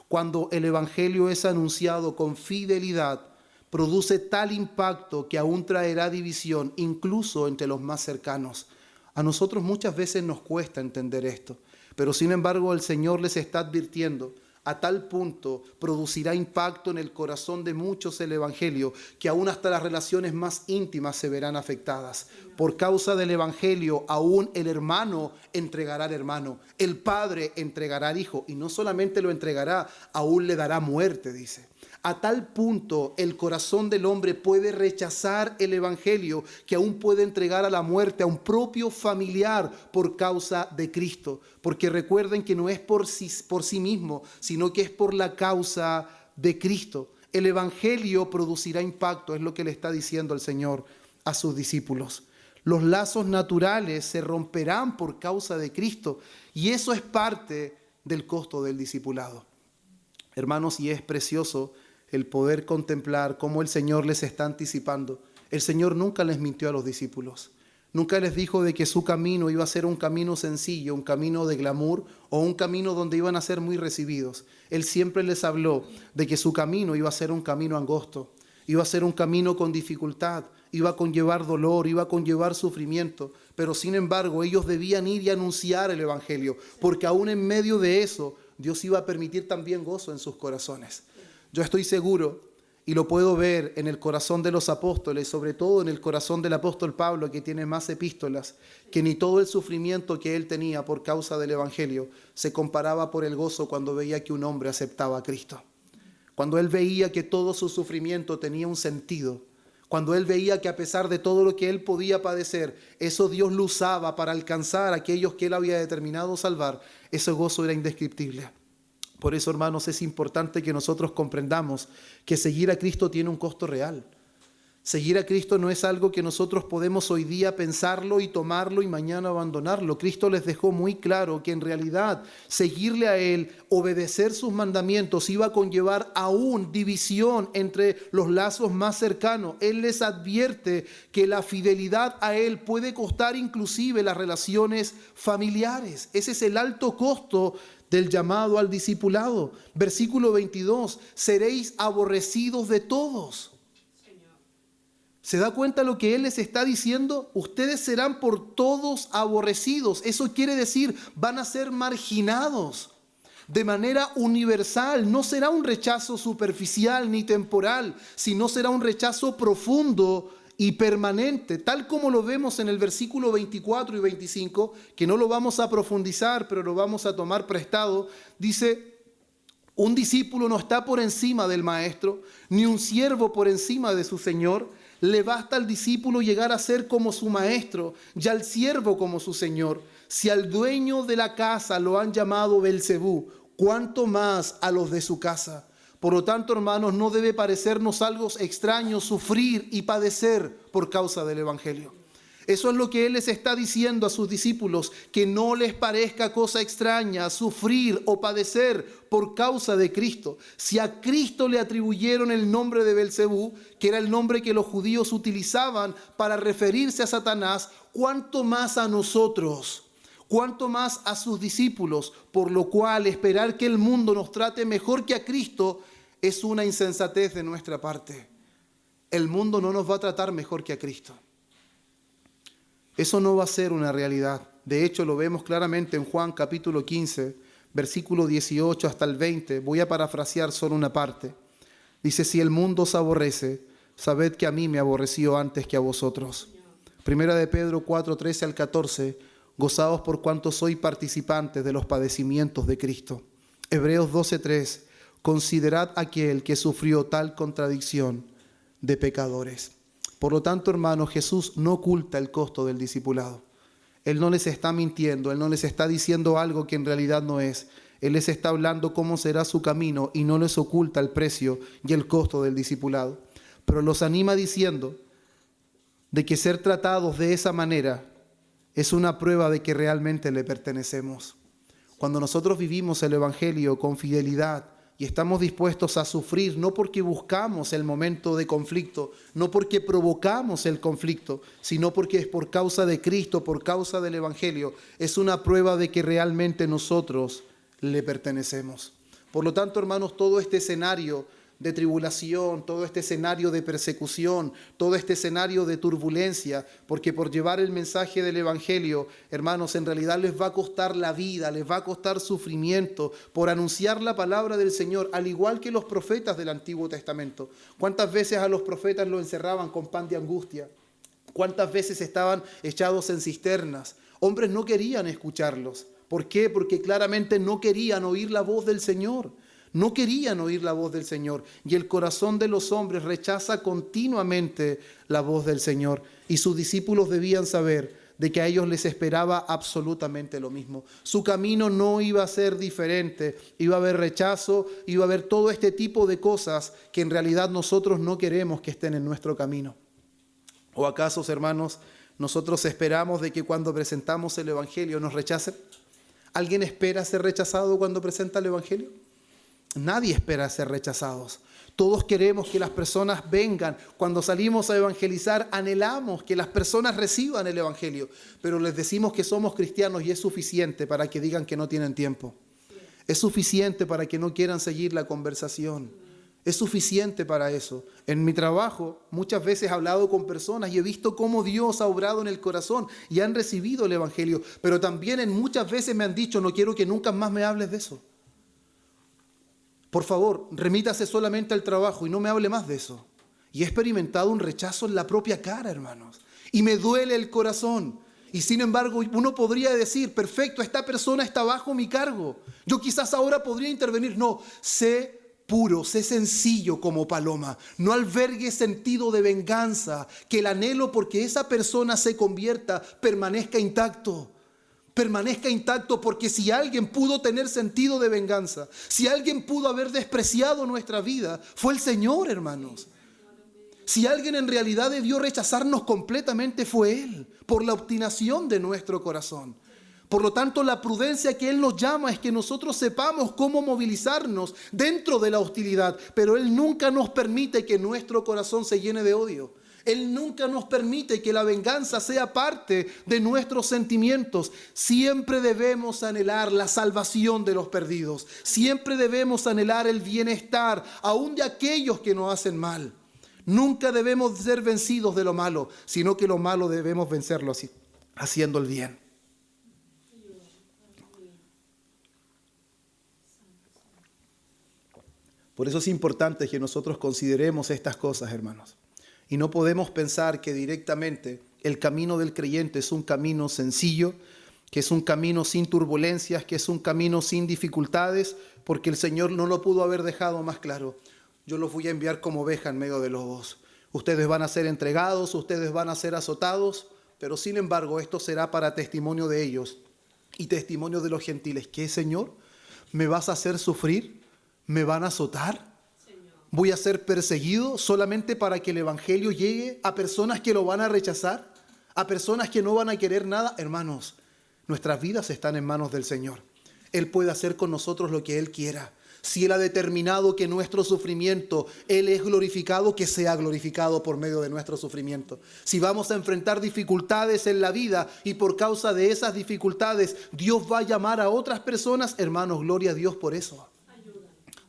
Cuando el Evangelio es anunciado con fidelidad, produce tal impacto que aún traerá división, incluso entre los más cercanos. A nosotros muchas veces nos cuesta entender esto, pero sin embargo el Señor les está advirtiendo. A tal punto producirá impacto en el corazón de muchos el Evangelio, que aún hasta las relaciones más íntimas se verán afectadas. Por causa del Evangelio, aún el hermano entregará al hermano, el padre entregará al hijo, y no solamente lo entregará, aún le dará muerte, dice. A tal punto el corazón del hombre puede rechazar el Evangelio que aún puede entregar a la muerte a un propio familiar por causa de Cristo. Porque recuerden que no es por sí mismo, sino que es por la causa de Cristo. El Evangelio producirá impacto, es lo que le está diciendo el Señor a sus discípulos. Los lazos naturales se romperán por causa de Cristo y eso es parte del costo del discipulado. Hermanos, y es precioso el poder contemplar cómo el Señor les está anticipando. El Señor nunca les mintió a los discípulos. Nunca les dijo de que su camino iba a ser un camino sencillo, un camino de glamour o un camino donde iban a ser muy recibidos. Él siempre les habló de que su camino iba a ser un camino angosto, iba a ser un camino con dificultad, iba a conllevar dolor, iba a conllevar sufrimiento. Pero sin embargo ellos debían ir y anunciar el Evangelio, porque aún en medio de eso Dios iba a permitir también gozo en sus corazones. Yo estoy seguro, y lo puedo ver en el corazón de los apóstoles, sobre todo en el corazón del apóstol Pablo, que tiene más epístolas, que ni todo el sufrimiento que él tenía por causa del Evangelio se comparaba por el gozo cuando veía que un hombre aceptaba a Cristo. Cuando él veía que todo su sufrimiento tenía un sentido, cuando él veía que a pesar de todo lo que él podía padecer, eso Dios lo usaba para alcanzar a aquellos que él había determinado salvar, ese gozo era indescriptible. Por eso, hermanos, es importante que nosotros comprendamos que seguir a Cristo tiene un costo real. Seguir a Cristo no es algo que nosotros podemos hoy día pensarlo y tomarlo y mañana abandonarlo. Cristo les dejó muy claro que en realidad seguirle a Él, obedecer sus mandamientos, iba a conllevar aún división entre los lazos más cercanos. Él les advierte que la fidelidad a Él puede costar inclusive las relaciones familiares. Ese es el alto costo del llamado al discipulado. Versículo 22, seréis aborrecidos de todos. ¿Se da cuenta lo que Él les está diciendo? Ustedes serán por todos aborrecidos. Eso quiere decir, van a ser marginados de manera universal. No será un rechazo superficial ni temporal, sino será un rechazo profundo y permanente, tal como lo vemos en el versículo 24 y 25, que no lo vamos a profundizar, pero lo vamos a tomar prestado. Dice, un discípulo no está por encima del maestro, ni un siervo por encima de su señor. Le basta al discípulo llegar a ser como su maestro y al siervo como su señor. Si al dueño de la casa lo han llamado Belcebú, ¿cuánto más a los de su casa? Por lo tanto, hermanos, no debe parecernos algo extraño sufrir y padecer por causa del Evangelio. Eso es lo que Él les está diciendo a sus discípulos, que no les parezca cosa extraña sufrir o padecer por causa de Cristo. Si a Cristo le atribuyeron el nombre de Belcebú, que era el nombre que los judíos utilizaban para referirse a Satanás, ¿cuánto más a nosotros? ¿Cuánto más a sus discípulos? Por lo cual esperar que el mundo nos trate mejor que a Cristo es una insensatez de nuestra parte. El mundo no nos va a tratar mejor que a Cristo. Eso no va a ser una realidad. De hecho, lo vemos claramente en Juan capítulo 15, versículo 18 hasta el 20. Voy a parafrasear solo una parte. Dice, si el mundo os aborrece, sabed que a mí me aborreció antes que a vosotros. Primera de Pedro 4, 13 al 14. Gozaos por cuanto sois participantes de los padecimientos de Cristo. Hebreos 12:3. Considerad aquel que sufrió tal contradicción de pecadores. Por lo tanto, hermanos, Jesús no oculta el costo del discipulado. Él no les está mintiendo, Él no les está diciendo algo que en realidad no es. Él les está hablando cómo será su camino y no les oculta el precio y el costo del discipulado. Pero los anima diciendo de que ser tratados de esa manera es una prueba de que realmente le pertenecemos. Cuando nosotros vivimos el Evangelio con fidelidad, y estamos dispuestos a sufrir, no porque buscamos el momento de conflicto, no porque provocamos el conflicto, sino porque es por causa de Cristo, por causa del Evangelio, es una prueba de que realmente nosotros le pertenecemos. Por lo tanto, hermanos, todo este escenario de tribulación, todo este escenario de persecución, todo este escenario de turbulencia, porque por llevar el mensaje del Evangelio, hermanos, en realidad les va a costar la vida, les va a costar sufrimiento por anunciar la palabra del Señor, al igual que los profetas del Antiguo Testamento. ¿Cuántas veces a los profetas los encerraban con pan de angustia? ¿Cuántas veces estaban echados en cisternas? Hombres no querían escucharlos. ¿Por qué? Porque claramente no querían oír la voz del Señor. No querían oír la voz del Señor, y el corazón de los hombres rechaza continuamente la voz del Señor, y sus discípulos debían saber de que a ellos les esperaba absolutamente lo mismo. Su camino no iba a ser diferente, iba a haber rechazo, iba a haber todo este tipo de cosas que en realidad nosotros no queremos que estén en nuestro camino. ¿O acaso, hermanos, nosotros esperamos de que cuando presentamos el Evangelio nos rechacen? ¿Alguien espera ser rechazado cuando presenta el Evangelio? Nadie espera ser rechazados. Todos queremos que las personas vengan. Cuando salimos a evangelizar, anhelamos que las personas reciban el Evangelio. Pero les decimos que somos cristianos y es suficiente para que digan que no tienen tiempo. Es suficiente para que no quieran seguir la conversación. Es suficiente para eso. En mi trabajo muchas veces he hablado con personas y he visto cómo Dios ha obrado en el corazón y han recibido el Evangelio. Pero también muchas veces me han dicho, no quiero que nunca más me hables de eso. Por favor, remítase solamente al trabajo y no me hable más de eso. Y he experimentado un rechazo en la propia cara, hermanos. Y me duele el corazón. Y sin embargo, uno podría decir, perfecto, esta persona está bajo mi cargo. Yo quizás ahora podría intervenir. No, sé puro, sé sencillo como paloma. No albergue sentido de venganza. Que el anhelo porque esa persona se convierta permanezca intacto. Permanezca intacto, porque si alguien pudo tener sentido de venganza, si alguien pudo haber despreciado nuestra vida, fue el Señor, hermanos. Si alguien en realidad debió rechazarnos completamente, fue Él, por la obstinación de nuestro corazón. Por lo tanto, la prudencia que Él nos llama es que nosotros sepamos cómo movilizarnos dentro de la hostilidad, pero Él nunca nos permite que nuestro corazón se llene de odio. Él nunca nos permite que la venganza sea parte de nuestros sentimientos. Siempre debemos anhelar la salvación de los perdidos. Siempre debemos anhelar el bienestar, aún de aquellos que nos hacen mal. Nunca debemos ser vencidos de lo malo, sino que lo malo debemos vencerlo haciendo el bien. Por eso es importante que nosotros consideremos estas cosas, hermanos. Y no podemos pensar que directamente el camino del creyente es un camino sencillo, que es un camino sin turbulencias, que es un camino sin dificultades, porque el Señor no lo pudo haber dejado más claro. Yo los voy a enviar como oveja en medio de lobos. Ustedes van a ser entregados, ustedes van a ser azotados, pero sin embargo esto será para testimonio de ellos y testimonio de los gentiles. ¿Qué, Señor? ¿Me vas a hacer sufrir? ¿Me van a azotar? ¿Voy a ser perseguido solamente para que el Evangelio llegue a personas que lo van a rechazar? ¿A personas que no van a querer nada? Hermanos, nuestras vidas están en manos del Señor. Él puede hacer con nosotros lo que Él quiera. Si Él ha determinado que nuestro sufrimiento, Él es glorificado, que sea glorificado por medio de nuestro sufrimiento. Si vamos a enfrentar dificultades en la vida y por causa de esas dificultades Dios va a llamar a otras personas, hermanos, gloria a Dios por eso.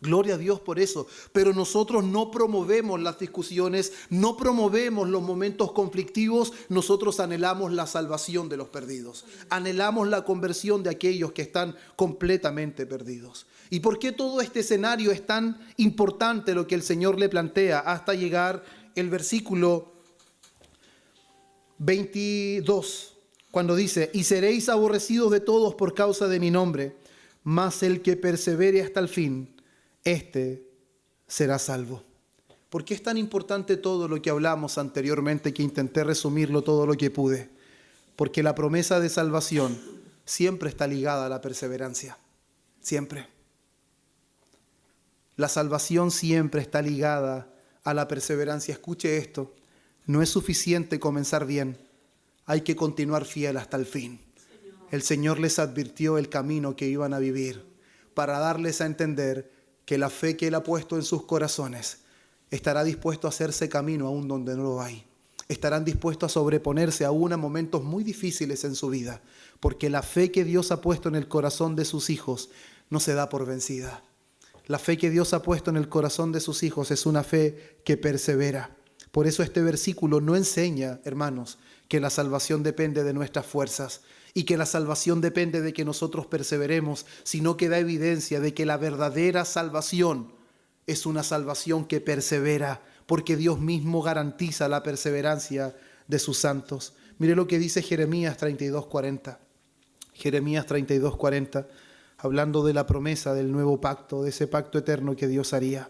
Gloria a Dios por eso, pero nosotros no promovemos las discusiones, no promovemos los momentos conflictivos, nosotros anhelamos la salvación de los perdidos, anhelamos la conversión de aquellos que están completamente perdidos. ¿Y por qué todo este escenario es tan importante lo que el Señor le plantea hasta llegar el versículo 22, cuando dice, y seréis aborrecidos de todos por causa de mi nombre, mas el que persevere hasta el fin, este será salvo. ¿Por qué es tan importante todo lo que hablamos anteriormente, que intenté resumirlo todo lo que pude? Porque la promesa de salvación siempre está ligada a la perseverancia. Siempre. La salvación siempre está ligada a la perseverancia. Escuche esto. No es suficiente comenzar bien. Hay que continuar fiel hasta el fin. El Señor les advirtió el camino que iban a vivir para darles a entender que la fe que Él ha puesto en sus corazones estará dispuesto a hacerse camino aún donde no lo hay. Estarán dispuestos a sobreponerse aún a momentos muy difíciles en su vida, porque la fe que Dios ha puesto en el corazón de sus hijos no se da por vencida. La fe que Dios ha puesto en el corazón de sus hijos es una fe que persevera. Por eso este versículo no enseña, hermanos, que la salvación depende de nuestras fuerzas y que la salvación depende de que nosotros perseveremos, sino que da evidencia de que la verdadera salvación es una salvación que persevera, porque Dios mismo garantiza la perseverancia de sus santos. Mire lo que dice Jeremías 32:40. Jeremías 32:40, hablando de la promesa del nuevo pacto, de ese pacto eterno que Dios haría.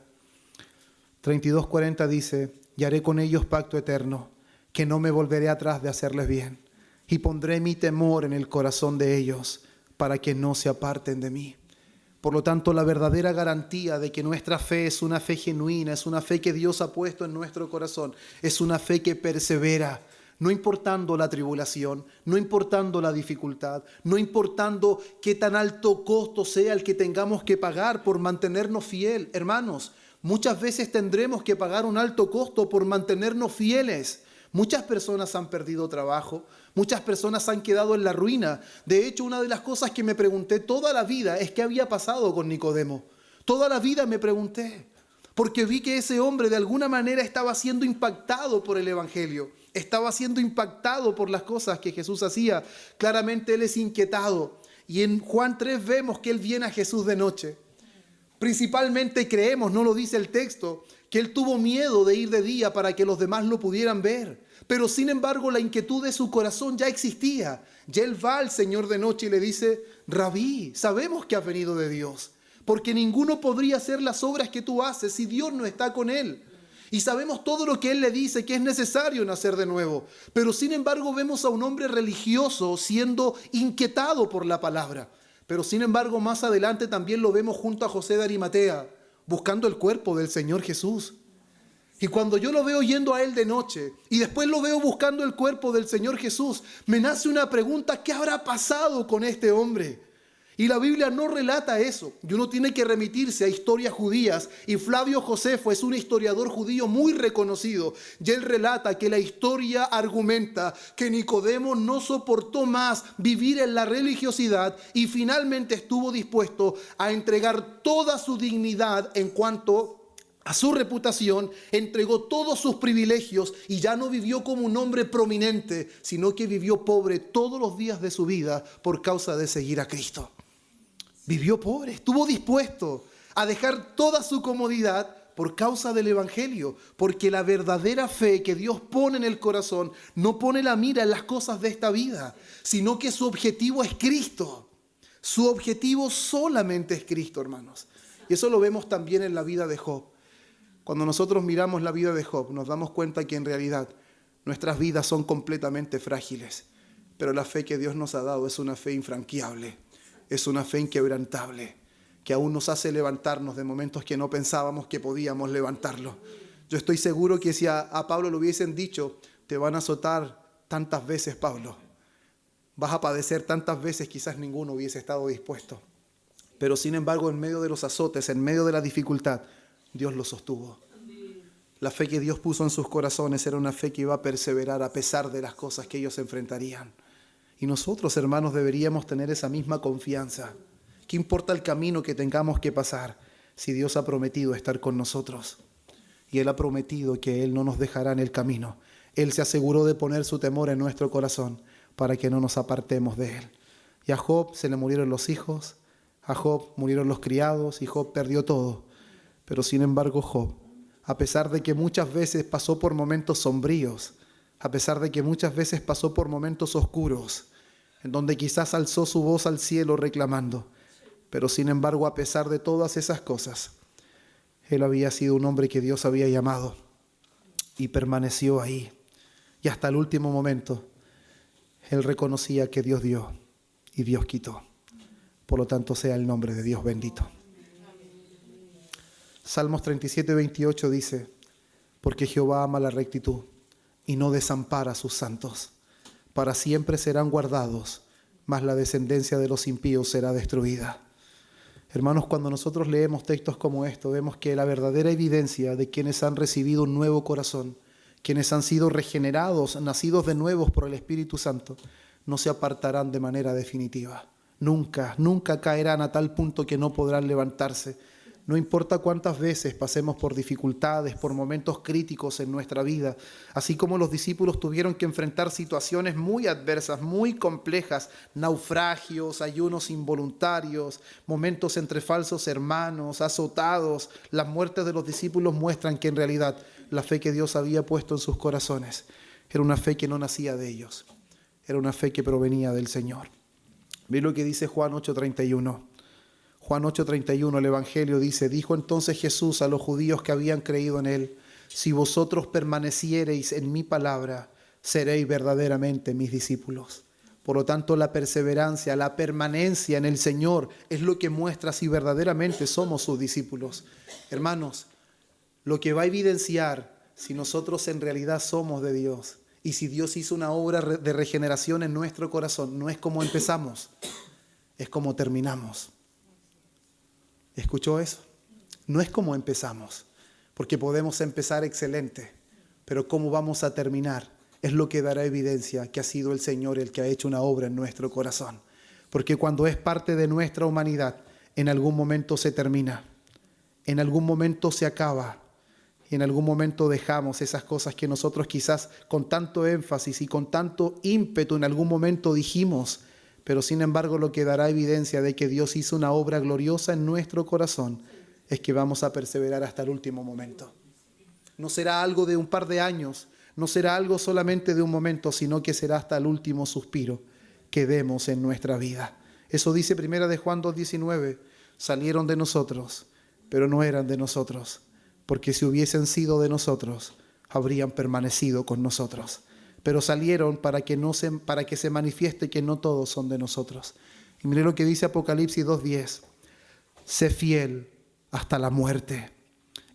32:40 dice: y haré con ellos pacto eterno, que no me volveré atrás de hacerles bien, y pondré mi temor en el corazón de ellos, para que no se aparten de mí. Por lo tanto, la verdadera garantía de que nuestra fe es una fe genuina, es una fe que Dios ha puesto en nuestro corazón, es una fe que persevera, no importando la tribulación, no importando la dificultad, no importando qué tan alto costo sea el que tengamos que pagar por mantenernos fiel. Hermanos, muchas veces tendremos que pagar un alto costo por mantenernos fieles. Muchas personas han perdido trabajo, muchas personas han quedado en la ruina. De hecho, una de las cosas que me pregunté toda la vida es qué había pasado con Nicodemo. Toda la vida me pregunté, porque vi que ese hombre de alguna manera estaba siendo impactado por el Evangelio, estaba siendo impactado por las cosas que Jesús hacía. Claramente él es inquietado. Y en Juan 3 vemos que él viene a Jesús de noche. Principalmente creemos, no lo dice el texto, que él tuvo miedo de ir de día para que los demás lo pudieran ver. Pero sin embargo la inquietud de su corazón ya existía. Ya él va al Señor de noche y le dice: Rabí, sabemos que has venido de Dios, porque ninguno podría hacer las obras que tú haces si Dios no está con él. Y sabemos todo lo que él le dice, que es necesario nacer de nuevo. Pero sin embargo vemos a un hombre religioso siendo inquietado por la palabra. Pero sin embargo más adelante también lo vemos junto a José de Arimatea, buscando el cuerpo del Señor Jesús. Y cuando yo lo veo yendo a él de noche y después lo veo buscando el cuerpo del Señor Jesús, me nace una pregunta: ¿qué habrá pasado con este hombre? Y la Biblia no relata eso. Y uno tiene que remitirse a historias judías. Y Flavio Josefo es un historiador judío muy reconocido. Y él relata que la historia argumenta que Nicodemo no soportó más vivir en la religiosidad y finalmente estuvo dispuesto a entregar toda su dignidad en cuanto a su reputación, entregó todos sus privilegios y ya no vivió como un hombre prominente, sino que vivió pobre todos los días de su vida por causa de seguir a Cristo. Vivió pobre, estuvo dispuesto a dejar toda su comodidad por causa del Evangelio, porque la verdadera fe que Dios pone en el corazón no pone la mira en las cosas de esta vida, sino que su objetivo es Cristo. Su objetivo solamente es Cristo, hermanos. Y eso lo vemos también en la vida de Job. Cuando nosotros miramos la vida de Job, nos damos cuenta que en realidad nuestras vidas son completamente frágiles, pero la fe que Dios nos ha dado es una fe infranqueable. Es una fe inquebrantable, que aún nos hace levantarnos de momentos que no pensábamos que podíamos levantarlo. Yo estoy seguro que si a Pablo le hubiesen dicho: te van a azotar tantas veces, Pablo, vas a padecer tantas veces, quizás ninguno hubiese estado dispuesto. Pero sin embargo, en medio de los azotes, en medio de la dificultad, Dios lo sostuvo. La fe que Dios puso en sus corazones era una fe que iba a perseverar a pesar de las cosas que ellos enfrentarían. Y nosotros, hermanos, deberíamos tener esa misma confianza. ¿Qué importa el camino que tengamos que pasar si Dios ha prometido estar con nosotros? Y Él ha prometido que Él no nos dejará en el camino. Él se aseguró de poner su temor en nuestro corazón para que no nos apartemos de Él. Y a Job se le murieron los hijos, a Job murieron los criados y Job perdió todo. Pero sin embargo Job, a pesar de que muchas veces pasó por momentos sombríos, a pesar de que muchas veces pasó por momentos oscuros, en donde quizás alzó su voz al cielo reclamando, pero sin embargo, a pesar de todas esas cosas, él había sido un hombre que Dios había llamado y permaneció ahí. Y hasta el último momento, él reconocía que Dios dio y Dios quitó. Por lo tanto, sea el nombre de Dios bendito. Salmos 37:28 dice: porque Jehová ama la rectitud y no desampara a sus santos. Para siempre serán guardados, mas la descendencia de los impíos será destruida. Hermanos, cuando nosotros leemos textos como estos, vemos que la verdadera evidencia de quienes han recibido un nuevo corazón, quienes han sido regenerados, nacidos de nuevo por el Espíritu Santo, no se apartarán de manera definitiva. Nunca, nunca caerán a tal punto que no podrán levantarse. No importa cuántas veces pasemos por dificultades, por momentos críticos en nuestra vida, así como los discípulos tuvieron que enfrentar situaciones muy adversas, muy complejas, naufragios, ayunos involuntarios, momentos entre falsos hermanos, azotados. Las muertes de los discípulos muestran que en realidad la fe que Dios había puesto en sus corazones era una fe que no nacía de ellos, era una fe que provenía del Señor. Ve lo que dice Juan 8:31. Juan 8:31, el Evangelio dice: dijo entonces Jesús a los judíos que habían creído en él: si vosotros permaneciereis en mi palabra, seréis verdaderamente mis discípulos. Por lo tanto, la perseverancia, la permanencia en el Señor es lo que muestra si verdaderamente somos sus discípulos. Hermanos, lo que va a evidenciar si nosotros en realidad somos de Dios y si Dios hizo una obra de regeneración en nuestro corazón, no es como empezamos, es como terminamos. ¿Escuchó eso? No es como empezamos, porque podemos empezar excelente, pero cómo vamos a terminar es lo que dará evidencia que ha sido el Señor el que ha hecho una obra en nuestro corazón. Porque cuando es parte de nuestra humanidad, en algún momento se termina, en algún momento se acaba, y en algún momento dejamos esas cosas que nosotros quizás con tanto énfasis y con tanto ímpetu en algún momento dijimos. Pero sin embargo, lo que dará evidencia de que Dios hizo una obra gloriosa en nuestro corazón es que vamos a perseverar hasta el último momento. No será algo de un par de años, no será algo solamente de un momento, sino que será hasta el último suspiro que demos en nuestra vida. Eso dice 1 de Juan 2:19. Salieron de nosotros, pero no eran de nosotros, porque si hubiesen sido de nosotros, habrían permanecido con nosotros. Pero salieron para que se manifieste que no todos son de nosotros. Y mire lo que dice Apocalipsis 2:10. Sé fiel hasta la muerte,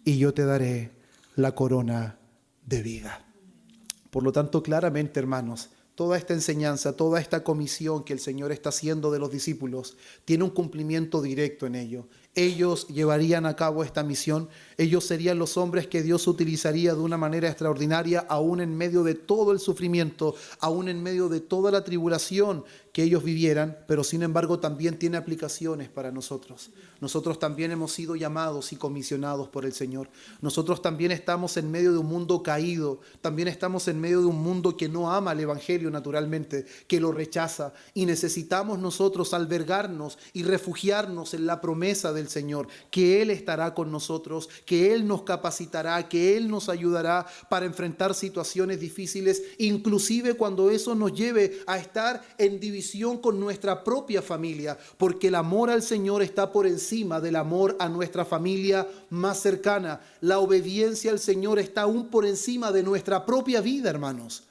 y yo te daré la corona de vida. Por lo tanto, claramente, hermanos, toda esta enseñanza, toda esta comisión que el Señor está haciendo de los discípulos, tiene un cumplimiento directo en ello. Ellos llevarían a cabo esta misión, ellos serían los hombres que Dios utilizaría de una manera extraordinaria, aún en medio de todo el sufrimiento, aún en medio de toda la tribulación que ellos vivieran, pero sin embargo también tiene aplicaciones para nosotros. Nosotros también hemos sido llamados y comisionados por el Señor. Nosotros también estamos en medio de un mundo caído, también estamos en medio de un mundo que no ama el Evangelio naturalmente, que lo rechaza, y necesitamos nosotros albergarnos y refugiarnos en la promesa del Señor, que Él estará con nosotros, que Él nos capacitará, que Él nos ayudará para enfrentar situaciones difíciles, inclusive cuando eso nos lleve a estar en división con nuestra propia familia, porque el amor al Señor está por encima del amor a nuestra familia más cercana. La obediencia al Señor está aún por encima de nuestra propia vida, hermanos.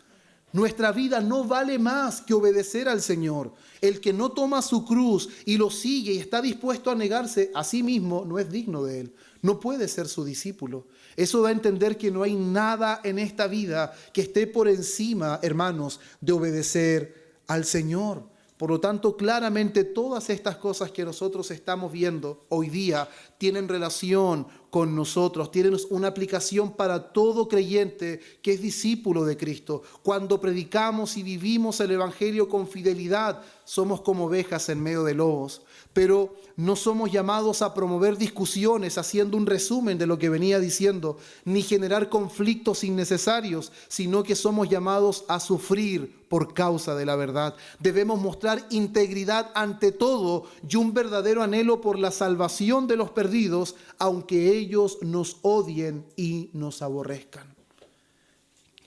Nuestra vida no vale más que obedecer al Señor. El que no toma su cruz y lo sigue y está dispuesto a negarse a sí mismo no es digno de Él. No puede ser su discípulo. Eso da a entender que no hay nada en esta vida que esté por encima, hermanos, de obedecer al Señor. Por lo tanto, claramente todas estas cosas que nosotros estamos viendo hoy día tienen relación con nosotros, tienen una aplicación para todo creyente que es discípulo de Cristo. Cuando predicamos y vivimos el Evangelio con fidelidad, somos como ovejas en medio de lobos, pero no somos llamados a promover discusiones haciendo un resumen de lo que venía diciendo, ni generar conflictos innecesarios, sino que somos llamados a sufrir por causa de la verdad. Debemos mostrar integridad ante todo y un verdadero anhelo por la salvación de los perdidos, aunque ellos nos odien y nos aborrezcan.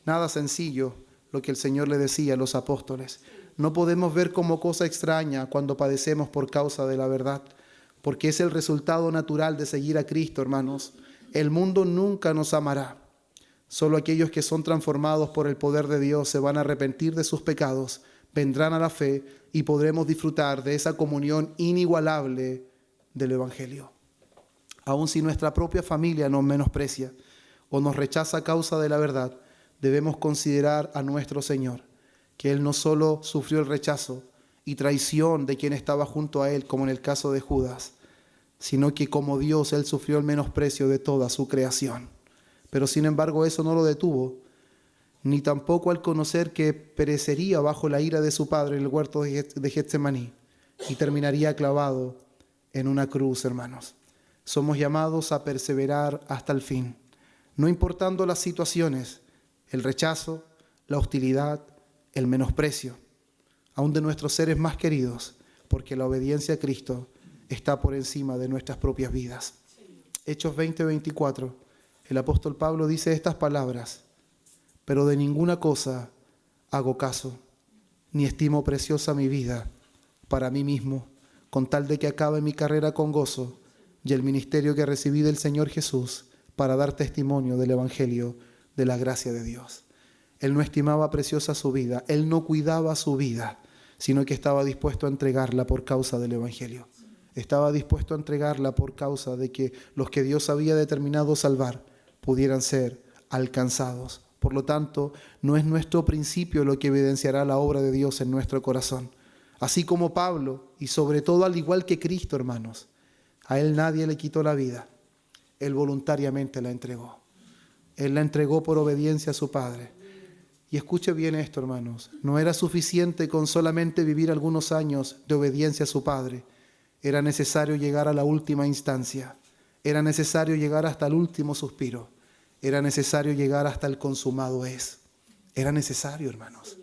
Nada sencillo lo que el Señor le decía a los apóstoles. No podemos ver como cosa extraña cuando padecemos por causa de la verdad, porque es el resultado natural de seguir a Cristo, hermanos. El mundo nunca nos amará. Solo aquellos que son transformados por el poder de Dios se van a arrepentir de sus pecados, vendrán a la fe y podremos disfrutar de esa comunión inigualable del Evangelio. Aun si nuestra propia familia nos menosprecia o nos rechaza a causa de la verdad, debemos considerar a nuestro Señor, que Él no solo sufrió el rechazo y traición de quien estaba junto a Él, como en el caso de Judas, sino que como Dios Él sufrió el menosprecio de toda su creación. Pero sin embargo eso no lo detuvo, ni tampoco al conocer que perecería bajo la ira de su Padre en el huerto de Getsemaní y terminaría clavado en una cruz, hermanos. Somos llamados a perseverar hasta el fin, no importando las situaciones, el rechazo, la hostilidad, el menosprecio, aun de nuestros seres más queridos, porque la obediencia a Cristo está por encima de nuestras propias vidas. Hechos 20:24, el apóstol Pablo dice estas palabras: pero de ninguna cosa hago caso, ni estimo preciosa mi vida para mí mismo, con tal de que acabe mi carrera con gozo y el ministerio que recibí del Señor Jesús para dar testimonio del Evangelio de la gracia de Dios. Él no estimaba preciosa su vida, él no cuidaba su vida, sino que estaba dispuesto a entregarla por causa del Evangelio. Estaba dispuesto a entregarla por causa de que los que Dios había determinado salvar pudieran ser alcanzados. Por lo tanto, no es nuestro principio lo que evidenciará la obra de Dios en nuestro corazón. Así como Pablo, y sobre todo al igual que Cristo, hermanos, a él nadie le quitó la vida. Él voluntariamente la entregó. Él la entregó por obediencia a su Padre. Y escuche bien esto, hermanos. No era suficiente con solamente vivir algunos años de obediencia a su Padre. Era necesario llegar a la última instancia. Era necesario llegar hasta el último suspiro. Era necesario llegar hasta el consumado es. Era necesario, hermanos.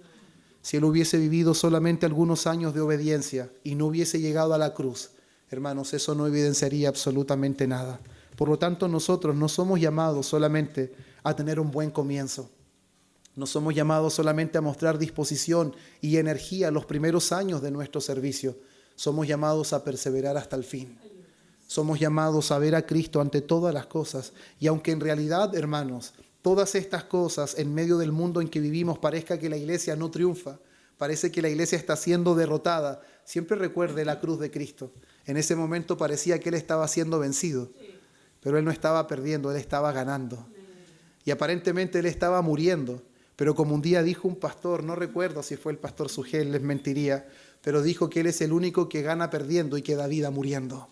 Si él hubiese vivido solamente algunos años de obediencia y no hubiese llegado a la cruz, hermanos, eso no evidenciaría absolutamente nada. Por lo tanto, nosotros no somos llamados solamente a tener un buen comienzo. No somos llamados solamente a mostrar disposición y energía los primeros años de nuestro servicio. Somos llamados a perseverar hasta el fin. Somos llamados a ver a Cristo ante todas las cosas. Y aunque en realidad, hermanos, todas estas cosas en medio del mundo en que vivimos parezca que la iglesia no triunfa, parece que la iglesia está siendo derrotada, siempre recuerde la cruz de Cristo. En ese momento parecía que Él estaba siendo vencido, pero Él no estaba perdiendo, Él estaba ganando. Y aparentemente Él estaba muriendo. Pero como un día dijo un pastor, no recuerdo si fue el pastor Sugel, les mentiría, pero dijo que Él es el único que gana perdiendo y que da vida muriendo.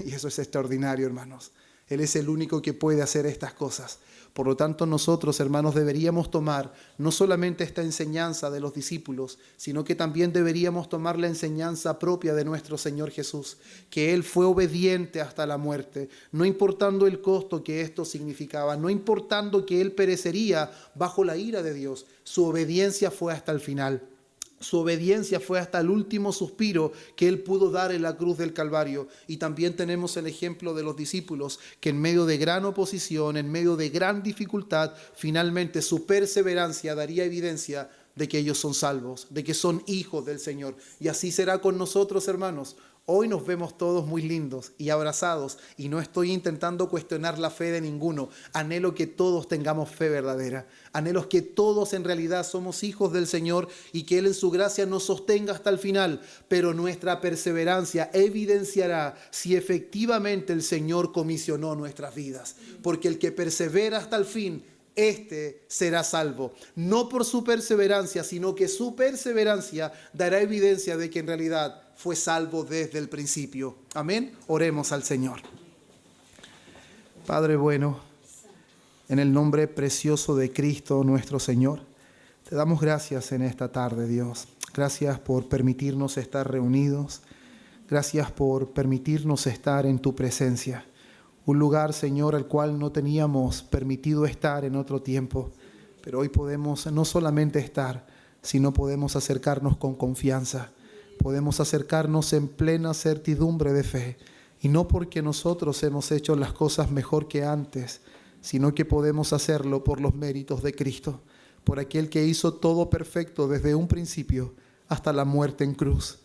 Y eso es extraordinario, hermanos. Él es el único que puede hacer estas cosas. Por lo tanto, nosotros, hermanos, deberíamos tomar no solamente esta enseñanza de los discípulos, sino que también deberíamos tomar la enseñanza propia de nuestro Señor Jesús, que Él fue obediente hasta la muerte, no importando el costo que esto significaba, no importando que Él perecería bajo la ira de Dios. Su obediencia fue hasta el final. Su obediencia fue hasta el último suspiro que Él pudo dar en la cruz del Calvario. Y también tenemos el ejemplo de los discípulos que en medio de gran oposición, en medio de gran dificultad, finalmente su perseverancia daría evidencia de que ellos son salvos, de que son hijos del Señor. Y así será con nosotros, hermanos. Hoy nos vemos todos muy lindos y abrazados y no estoy intentando cuestionar la fe de ninguno. Anhelo que todos tengamos fe verdadera. Anhelo que todos en realidad somos hijos del Señor y que Él en su gracia nos sostenga hasta el final. Pero nuestra perseverancia evidenciará si efectivamente el Señor comisionó nuestras vidas. Porque el que persevera hasta el fin, este será salvo, no por su perseverancia, sino que su perseverancia dará evidencia de que en realidad fue salvo desde el principio. Amén. Oremos al Señor. Padre bueno, en el nombre precioso de Cristo nuestro Señor, te damos gracias en esta tarde, Dios. Gracias por permitirnos estar reunidos. Gracias por permitirnos estar en tu presencia. Un lugar, Señor, al cual no teníamos permitido estar en otro tiempo, pero hoy podemos no solamente estar, sino podemos acercarnos con confianza, podemos acercarnos en plena certidumbre de fe, y no porque nosotros hemos hecho las cosas mejor que antes, sino que podemos hacerlo por los méritos de Cristo, por aquel que hizo todo perfecto desde un principio hasta la muerte en cruz,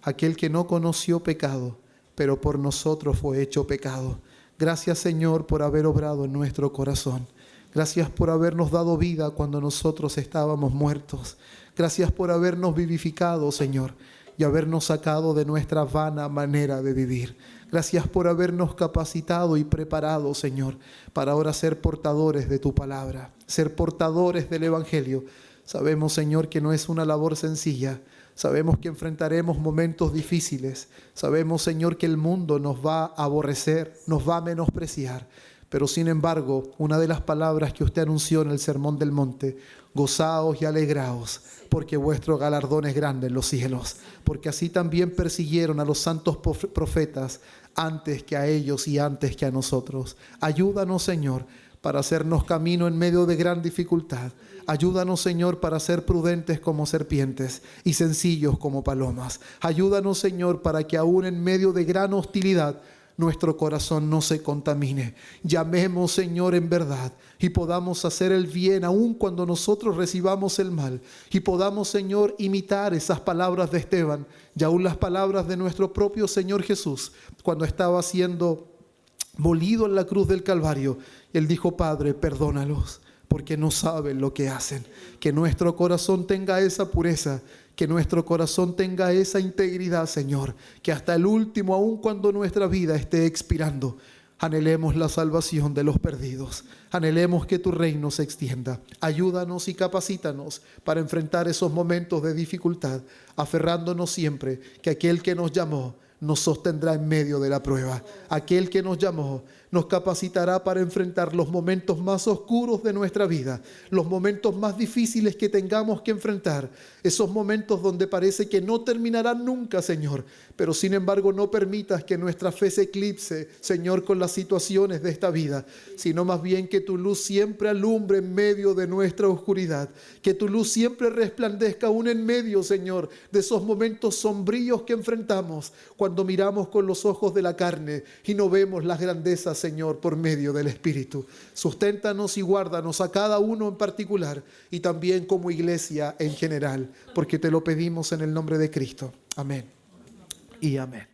aquel que no conoció pecado, pero por nosotros fue hecho pecado. Gracias, Señor, por haber obrado en nuestro corazón. Gracias por habernos dado vida cuando nosotros estábamos muertos. Gracias por habernos vivificado, Señor, y habernos sacado de nuestra vana manera de vivir. Gracias por habernos capacitado y preparado, Señor, para ahora ser portadores de tu palabra, ser portadores del Evangelio, Sabemos, Señor, que no es una labor sencilla. Sabemos que enfrentaremos momentos difíciles. Sabemos, Señor, que el mundo nos va a aborrecer, nos va a menospreciar. Pero sin embargo, una de las palabras que usted anunció en el Sermón del Monte: gozaos y alegraos, porque vuestro galardón es grande en los cielos. Porque así también persiguieron a los santos profetas antes que a ellos y antes que a nosotros. Ayúdanos, Señor, para hacernos camino en medio de gran dificultad. Ayúdanos, Señor, para ser prudentes como serpientes y sencillos como palomas. Ayúdanos, Señor, para que aún en medio de gran hostilidad nuestro corazón no se contamine. Llamemos, Señor, en verdad, y podamos hacer el bien aun cuando nosotros recibamos el mal. Y podamos, Señor, imitar esas palabras de Esteban y aún las palabras de nuestro propio Señor Jesús cuando estaba siendo molido en la cruz del Calvario. Él dijo: Padre, perdónalos, porque no saben lo que hacen. Que nuestro corazón tenga esa pureza, que nuestro corazón tenga esa integridad, Señor, que hasta el último, aun cuando nuestra vida esté expirando, anhelemos la salvación de los perdidos. Anhelemos que tu reino se extienda. Ayúdanos y capacítanos para enfrentar esos momentos de dificultad, aferrándonos siempre que aquel que nos llamó nos sostendrá en medio de la prueba. Aquel que nos llamó nos capacitará para enfrentar los momentos más oscuros de nuestra vida, los momentos más difíciles que tengamos que enfrentar, esos momentos donde parece que no terminarán nunca, Señor. Pero sin embargo, no permitas que nuestra fe se eclipse, Señor, con las situaciones de esta vida, sino más bien que tu luz siempre alumbre en medio de nuestra oscuridad, que tu luz siempre resplandezca aún en medio, Señor, de esos momentos sombríos que enfrentamos cuando miramos con los ojos de la carne y no vemos las grandezas, Señor, por medio del Espíritu. Susténtanos y guárdanos a cada uno en particular y también como iglesia en general, porque te lo pedimos en el nombre de Cristo. Amén y amén.